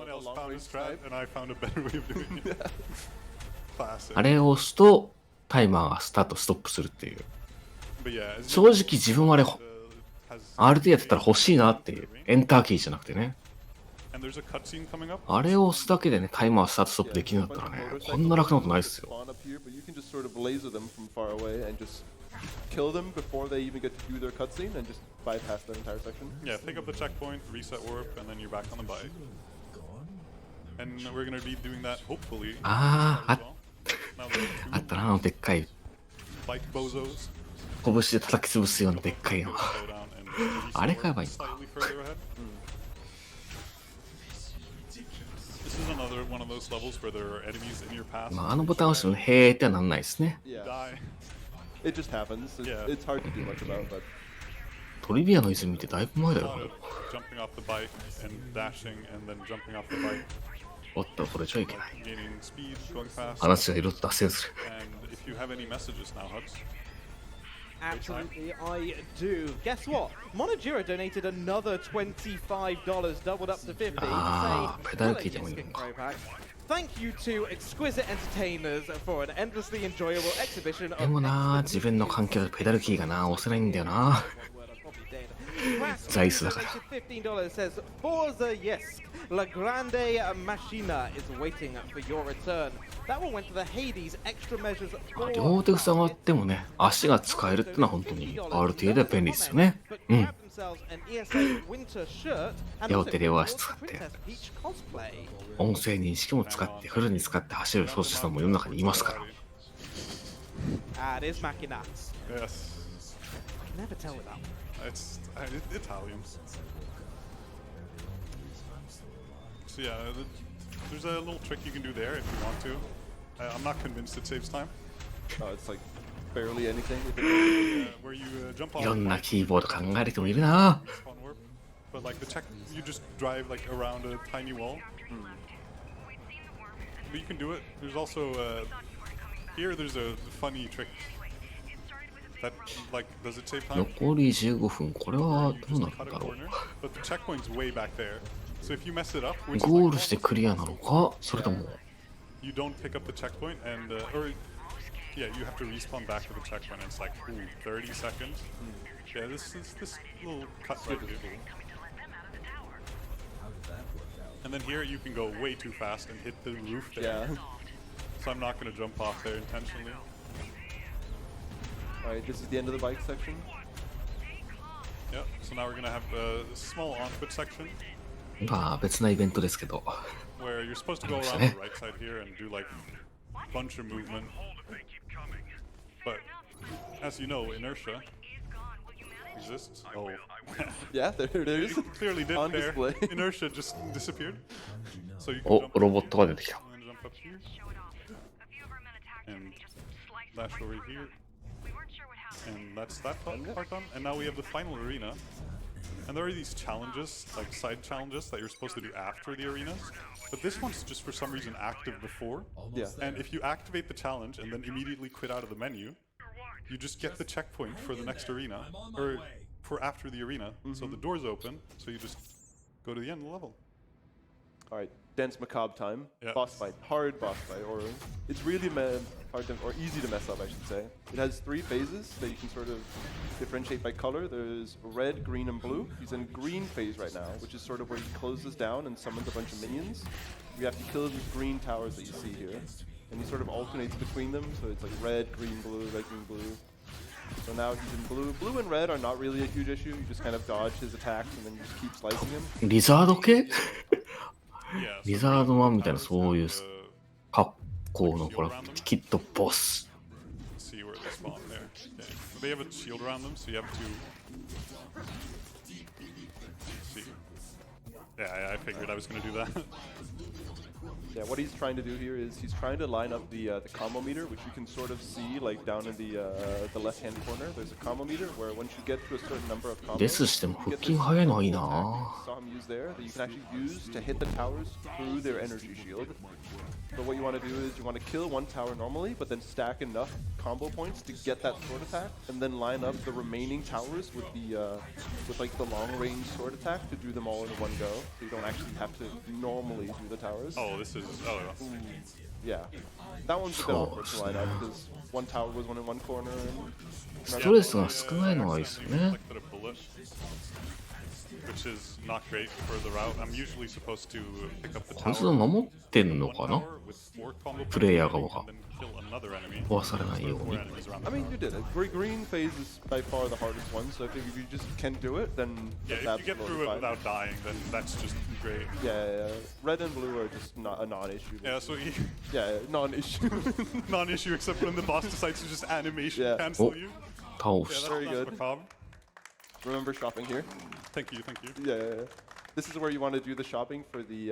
あれを押すとタイマーがスタートストップするっていう。正直自分はあれ RT やってたら欲しいなっていう。エンターキーじゃなくてね。あれを押すだけでね、タイマースタートストップできるんだったらね、こんな楽なことないですよ。Kill them before they even get to do their cutscene and just bypass that entire section. Yeah, pick up the checkpoint, reset warp, and then you're back on the bike. And we're gonna be doing that hopefully. あったな、あのでっかい。Bike bozos. 拳で叩き潰すようなでっかいの。あれ買えばいいのか。まああのボタンを押してもへーってはなんないですね。It just happens. It's hard to do much about, but トリビアの泉ってだいぶ前だよ。おっと、これじゃいけない。話がいろいろと脱線する。Absolutely, I do. Guess what? Monojiro donated another $25, doubled up to 50. Thank you to Exquisite Entertainers for an endlessly enjoyable exhibition of でもな、自分の環境でペダルキーがな、押せないんだよな。座椅子だから。$15 says Forza yisk La Grande Machina is waiting for your return. That one went to the Hades extra measures. 両手塞がってもね、足が使えるってのは本当に RTA で便利ですよね。うん。両手両足使って、音声認識も使って、フルに使って走る操縦さんも世の中にいますから。It is Machina. Yes. Never tell with that. It's Italian. So yeah, there's a little trick you can do there if you want to. I'm not convinced it saves time. Oh, it's like barely anything. Where you jump off. いろんなキーボード考える人もいるな。But like the check, you just drive like around a tiny wall. But you can do it. There's also here. There's a funny trick. That, like, does it save time? 残り15分。これはどうなるんだろう。But the checkpoint's way back there. So if you mess it up, ゴールしてクリアなのか、それとも you don't pick up the checkpoint and or yeah, you have to respawn back to the checkpoint. And it's like 30 seconds. Yeah, this little cut here. And then here you can go way too fast and hit the roof there. Yeah. So I'm not going to jump off there intentionally. Alright, this is the end of the bike section. Yeah, so now we're going to have a small on-foot section. まあ別なイベントですけど。Where you're supposed to go around the right side here and do like a bunch of movement. But as you know, inertia exists. Oh. Yeah, there it is. It clearly did on there. display. Inertia just disappeared. So you can お、 jump ロボットが出てきた。 and jump up here. And dash over here. And that's that part done. And now we have the final arena. And there are these challenges, like side challenges that you're supposed to do after the arenas. But this one's just for some reason active before. Yeah. And if you activate the challenge and then immediately quit out of the menu, you just get the checkpoint for the next arena, or for after the arena. So the doors open, so you just go to the end of the level. All right, dense macabre time. Yeah. Boss fight, hard boss fight, or it's really hard to, or easy to mess up, I should say. It has 3 phases that you can sort of differentiate by color. There's red, green, and blue. He's in green phase right now, which is sort of where he closes down and summons a bunch of minions. You have to kill these green towers that you see here, and he sort of alternates between them. So it's like red, green, blue, red, green, blue. So now he's in blue. Blue and red are not really a huge issue. You just kind of dodge his attacks and then you just keep slicing him. リザード系 Yeah. リザードマンみたいなそういう格好のほらきっとボス。 See where they spawn there. Okay. They have a shield around them, so you have to see. Yeah, I figured I was gonna do that. Yeah, what he's trying to do here is he's trying to line up the combo meter, which you can sort of see like down in the left-hand corner. There's a combo meter where once you get to a certain number of combos, レスしても you 腹 get 筋 this 早いのはいいな。 saw him use there that you can actually use to hit the towers through their energy shield. So what you want to do is you want to kill one tower normally, but then stack enough combo points to get that sword attack, and then line up the remaining towers with the with like the long-range sword attack to do them all in one go. So you don't actually have to normally do the towers. Oh, this is Yeah, that one's a bit awkward to line up because one tower was one in one corner. And ストレスが少ないのがいいですよね。 Like a bullet, which is not great for the route. I'm usually supposed to pick up the こいつ tower を守ってんのか one な tower with 4 combo プレイヤー側が and then kill another enemy. 壊されないよう 4 に。 enemies around I the mean, tower. you did it. Green phase is by far the hardest one. So if you just can do it, then Yeah, that's if you get absolutely through it fine. without dying, then that's just great. Yeah, red and blue are just not a non-issue. Yeah, so Yeah, non-issue. non-issue except when the boss decides to just animation Yeah. cancel Oh. you. 倒 Yeah, し that's, た。 Very that's good. macabre. Remember shopping here? Thank you, thank you. Yeah. This is where you want to do the shopping for the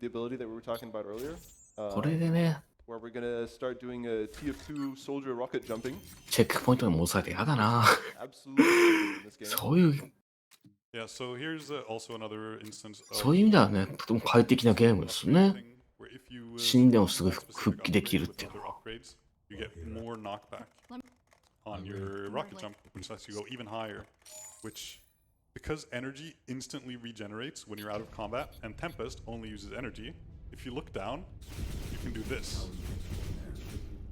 ability that we were talking about earlier. これでね、 Where we're gonna start doing a TF2 soldier rocket jumping. チェックポイントに戻されてやだな。 Absolutely in this game. そういう、 Yeah, so here's also another instance of そういう意味ではね、とても快適なゲームですね。 where if you 死んでもすぐ復帰できるっていうのは。 upgrades, you get more knockback on your rocket jump, which lets you go even higher. Which, because energy instantly regenerates when you're out of combat, and Tempest only uses energy, if you look down, you can do this.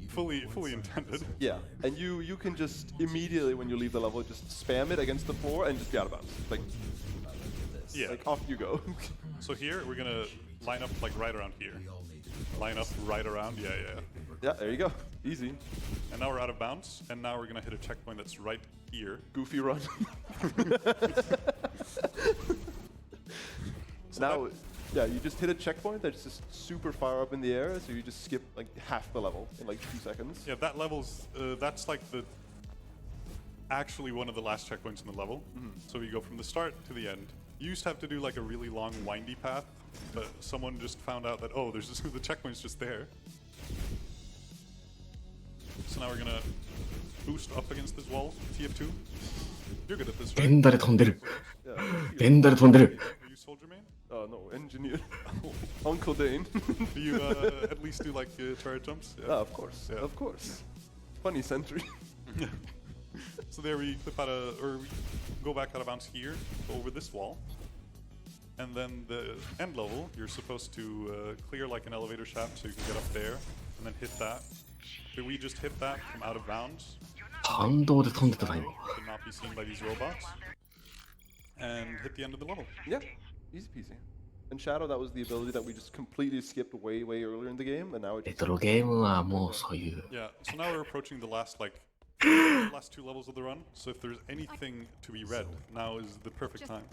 Fully intended. Yeah, and you can just immediately when you leave the level just spam it against the floor and just be out of bounds. Yeah. Like off you go. So here we're gonna line up like right around here. Line up right around. Yeah. Yeah, there you go. Easy. And now we're out of bounds, and now we're gonna hit a checkpoint that's right here. Goofy run. So now, yeah, you just hit a checkpoint that's just super far up in the air, so you just skip like half the level in like 2 seconds. Yeah, that level's that's like the actually one of the last checkpoints in the level. So you go from the start to the end. You used to have to do like a really long windy path, but someone just found out that oh, there's just, the checkpoint's just there. So now we're gonna boost up against this wall, TF2. You're good at this, 連 right? 打で飛んでる。 Yeah. 連打で飛んでる。 Are you soldier main? No, engineer. Uncle Dane. Do you at least do like turret jumps? Yeah. Of course. Yeah. Of course. Funny sentry. So there we clip out or we go back out of bounds here, go over this wall. And then the end level, you're supposed to clear like an elevator shaft so you can get up there, and then hit that. Did we just hit that from out of bounds? 反動で飛んでたな今。 To not be seen by these robots. And hit the end of the level. Yeah, easy peasy. And Shadow, that was the ability that we just completely skipped way earlier in the game, and now it レトロゲームはもうそういう。 Yeah, so now we're approaching the last last 2 levels of the run. So if there's anything to be read, now is the perfect time.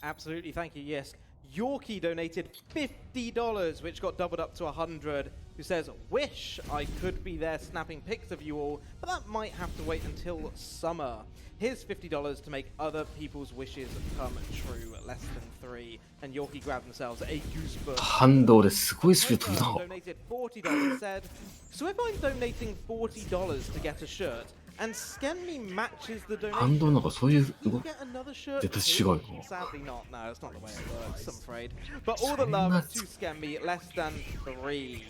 Absolutely, thank you, yisk. Yorkie donated $50, which got doubled up to 100, who says, wish I could be there snapping pics of you all, but that might have to wait until summer. Here's $50 to make other people's wishes come true, less than 3. And Yorkie grabbed themselves a goosebump. 反動ですごいスピード飛ぶな。 Donated $40, said, so if I'm donating $40 to get a shirt, and Skenme matches the 反 donation, 動なんかそういう you 動 get another shirt 絶対 too? 違うよ。 Sadly not. No, that's not the way it works, I'm afraid. But all the love to Skenme, less than 3.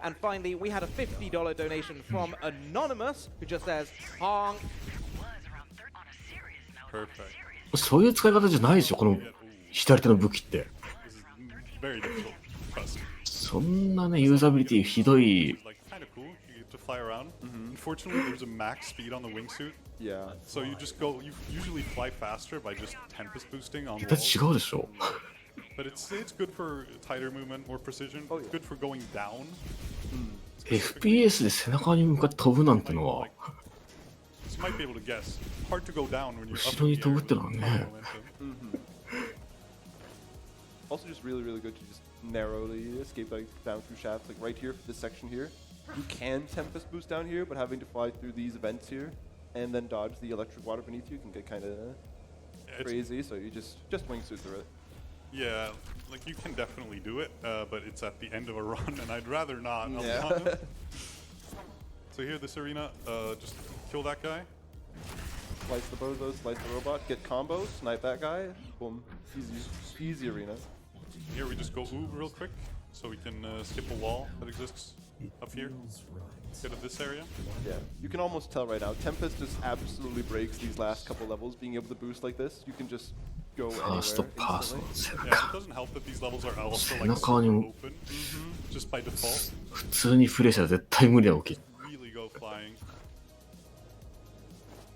And finally, we had a $50 donation from Anonymous, who just says, honk. Perfect. そういう使い方じゃないでしょ、この左手の武器って。 Very difficult. Trust. そんなね、ユーザビリティひどい。 Like kind of cool. You get to fly around. Unfortunately, there's a max speed on the wingsuit. Yeah. So you just go. You usually fly faster by just tempest boosting on だって walls. 違うでしょ。 But it's good for tighter movement, more precision. Good for going down. FPS で背中に向かって飛ぶなんてのは。 You might be able to guess. Hard to go down when you're up 後ろ in に the 飛 air. ぶってのはね。 Also, just really, really good to just narrowly escape like down through shafts. Like right here, this section here, you can tempest boost down here, but having to fly through these vents here and then dodge the electric water beneath you can get kind of crazy. So you just wingsuit through it. Yeah, like you can definitely do it, but it's at the end of a run, and I'd rather not. Yeah. So here, this arena, just kill that guy. Slice the bozo, slice the robot, get combos, snipe that guy. Boom. Easy arena. Here we just go ooh real quick, so we can skip a wall that exists up here. Get to this area. Yeah, you can almost tell right now. Tempest just absolutely breaks these last couple levels. Being able to boost like this, you can just go anywhere instantly. Yeah, it doesn't help that these levels are also like 背中に open, just by default. 普通にプレイしたら絶対無理だ起き。 Really go flying.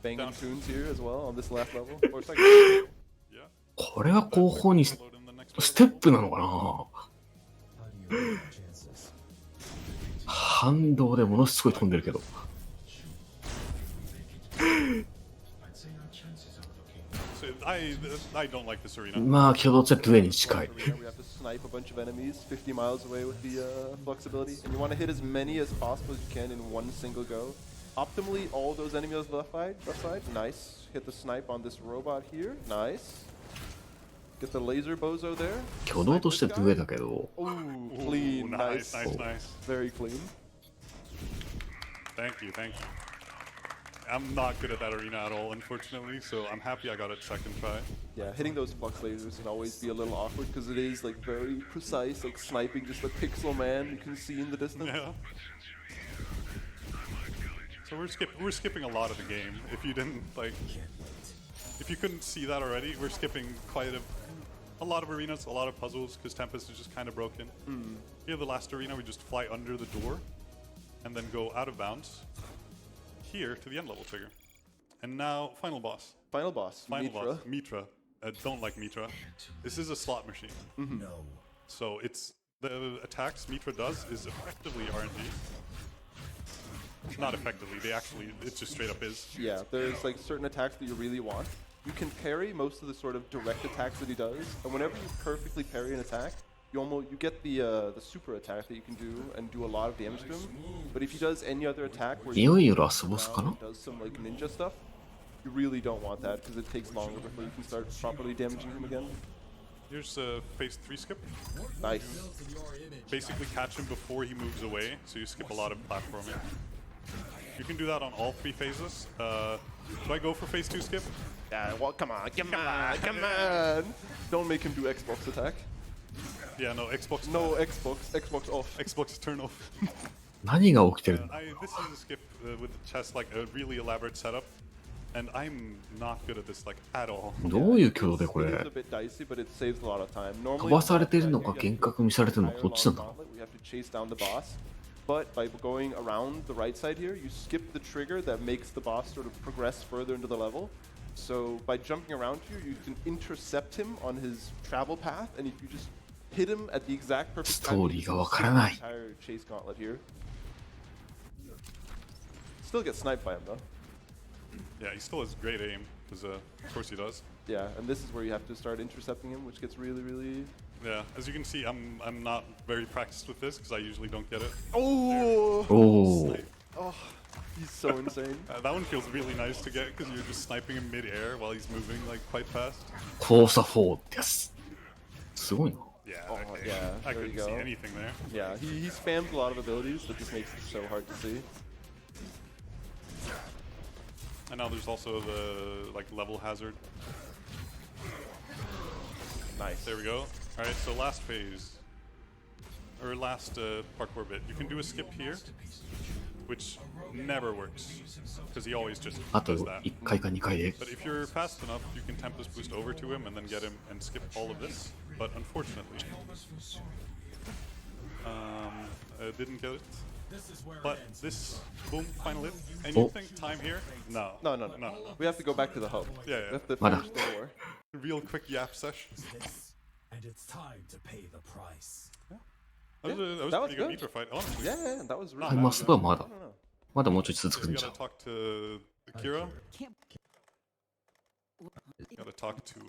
Banging tunes here as well on this last level. Or second. Yeah. これは後方にステップなのかな。反動でものすごい飛んでるけど。 So I don't like this arena. まあ挙動として上に近い。 We have to snipe a bunch of enemies 50 miles away with the flexibility, and you want to hit as many as possible as you can in one single go. Optimally, all those enemies on the left side, nice. Hit the snipe on this robot here, nice. Get the laser bozo there. 挙動として上だけど。 Ooh, clean, nice. Nice. Very clean. Thank you. I'm not good at that arena at all, unfortunately, so I'm happy I got it second try. Yeah, hitting those flux lasers can always be a little awkward because it is like very precise, like sniping just a pixel man you can see in the distance. Yeah. So we're skipping a lot of the game. If you didn't like, if you couldn't see that already, we're skipping quite a lot of arenas, a lot of puzzles because Tempest is just kind of broken. Here, the last arena, we just fly under the door and then go out of bounds. Here to the end level trigger. And now, final boss. Final boss, Mitra. Mitra. Don't like Mitra. This is a slot machine. No. So it's the attacks Mitra does is effectively RNG. Not effectively, it just straight up is. Yeah, there's like certain attacks that you really want. You can parry most of the sort of direct attacks that he does, and whenever you perfectly parry an attack, you get the super attack that you can do and do a lot of damage to him. But if he does any other attack where he does some like ninja stuff, you really don't want that because it takes longer before you can start properly damaging him again. Here's phase 3 skip. Nice. Basically catch him before he moves away, so you skip a lot of platforming. You can do that on all 3 phases. Should I go for phase 2 skip? Yeah, well, come on. Don't make him do Xbox attack. Yeah, no, Xbox. No, Xbox off. Xbox turn off. 何が起きてる？ This is a skip with the chest, like a really elaborate setup. And I'm not good at this, like, at all. どういう挙動でこれ？ It's a bit dicey, but it saves a lot of time. 飛ばされてるのか幻覚見されてるのかどっちなんだ？ We have to chase down the boss. But by going around the right side here, you skip the trigger that makes the boss sort of progress further into the level. So by jumping around here, you can intercept him on his travel path, and if you just hit him at the exact perfect time, you can entire chase gauntlet here. Still get sniped by him though. Yeah, he still has great aim, because of course he does. Yeah, and this is where you have to start intercepting him, which gets really, really... Yeah, as you can see, I'm not very practiced with this, because I usually don't get it. Oh! He's so insane. That one feels really nice to get, because you're just sniping him mid-air while he's moving, like, quite fast. 交差4です。すごいな。 Yeah, yeah, I there you couldn't go. see anything there. Yeah, he spams a lot of abilities that just makes it so hard to see. And now there's also the like level hazard. Nice. There we go. Alright, so last phase. or last parkour bit. You can do a skip here, which never works because he always just あと does that. 1回か2回で But if you're fast enough, you can tempest boost over to him and then get him and skip all of this. But unfortunately, didn't get it. But this boom final hit. And you think time here? No. No. We have to go back to the hub. Yeah, We yeah. have to Voilà. finish the war. Real quick yap sesh. And it's time to pay the price. That was that a was pretty good good. meter fight, honestly. Yeah, that was really タイムアップはまだ I don't know. まだもうちょい続く You んじゃ gotta ん talk to Akira. You gotta talk to.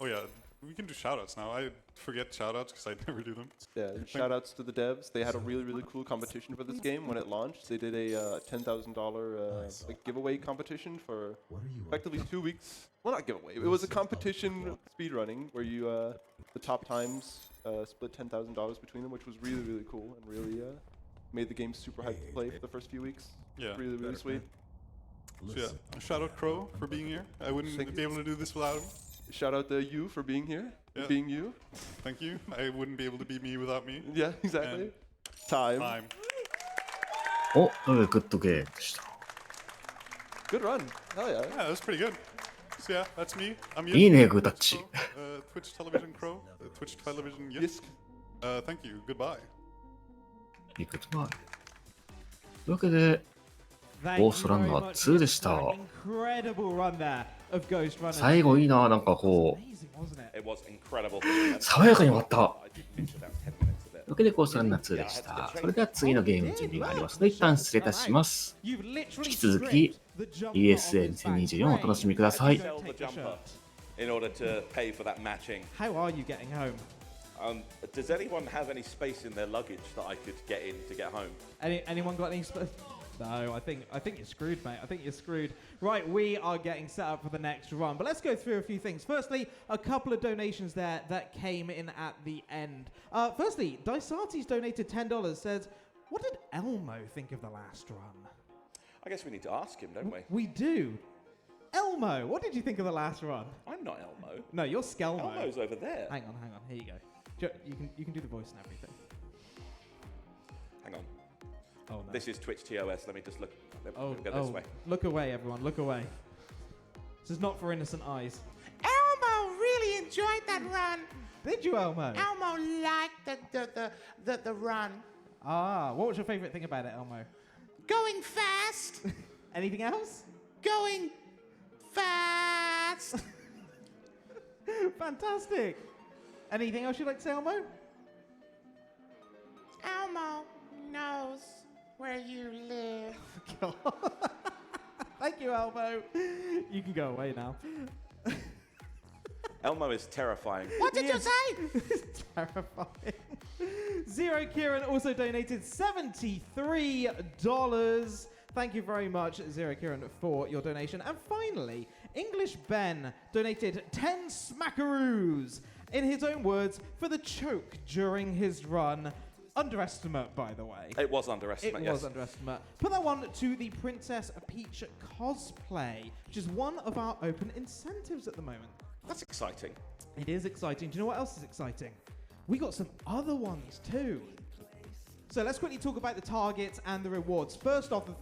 Oh yeah, we can do shoutouts now. I forget shoutouts because I never do them. Yeah, shout outs to the devs. They had a really cool competition for this game when it launched. They did a $10,000 like giveaway competition for effectively 2 weeks. Well, not giveaway. It was a competition speedrunning where you the top times split $10,000 between them, which was really cool and really made the game super hyped to play for the first few weeks. Yeah. Really sweet. So yeah, shout out Crow for being here. I wouldn't be able to do this without him. Shout out to you for being here, Yeah. being you. Thank you. I wouldn't be able to be me without me. Yeah, exactly. And Time. time. お、というグッドゲームでした。 Good run. Hell yeah. Yeah, that's pretty good. So yeah, that's me. I'm いい Yisk. ね、グータッチ。 Twitch Television Crow. Twitch Television Yisk. Thank you. Goodbye. いいことない。というわけで、ゴーストランナー2でした。 Incredible run there of Ghostrunner. 最後いいな、なんかこう、 Amazing, wasn't it? It was incredible. 爽やかに終わった。 I did finish about 10 minutes of it. というわけで、ゴーストランナー2でした。それでは次のゲーム準備がありますので、一旦失礼いたします。 You've literally 引き続き、 the jumper ESA2024 をお楽しみください。 Sell the jumper in order to pay for that matching. How are you getting home? Does anyone have any space in their luggage that I could get in to get home? Anyone got any No, I think you're screwed, mate. I think you're screwed. Right, we are getting set up for the next run, but let's go through a few things. Firstly, a couple of donations there that came in at the end. Firstly, Daisati's donated $10. Says, what did Elmo think of the last run? I guess we need to ask him, don't we? We do. Elmo, what did you think of the last run? I'm not Elmo. No, you're Skelmo. Elmo's over there. Hang on. Here you go. You can do the voice and everything. Hang on. Oh no. This is Twitch TOS. Let me just look. Let me go this way. Look away, everyone. Look away. This is not for innocent eyes. Elmo really enjoyed that run. Did you, Elmo? Elmo liked the run. Ah, what was your favorite thing about it, Elmo? Going fast. Anything else? Going fast. Fantastic. Anything else you'd like to say, Elmo? Elmo knows where you live. Thank you, Elmo. You can go away now. Elmo is terrifying. What did you say? It's terrifying. Zero Kieran also donated $73. Thank you very much, Zero Kieran, for your donation. And finally, English Ben donated 10 smackaroos, in his own words, for the choke during his run. Underestimate, by the way. It was underestimate, It yes. was underestimate. Put that one to the Princess Peach cosplay, which is one of our open incentives at the moment. That's exciting. It is exciting. Do you know what else is exciting? We got some other ones too. So let's quickly talk about the targets and the rewards. First off, the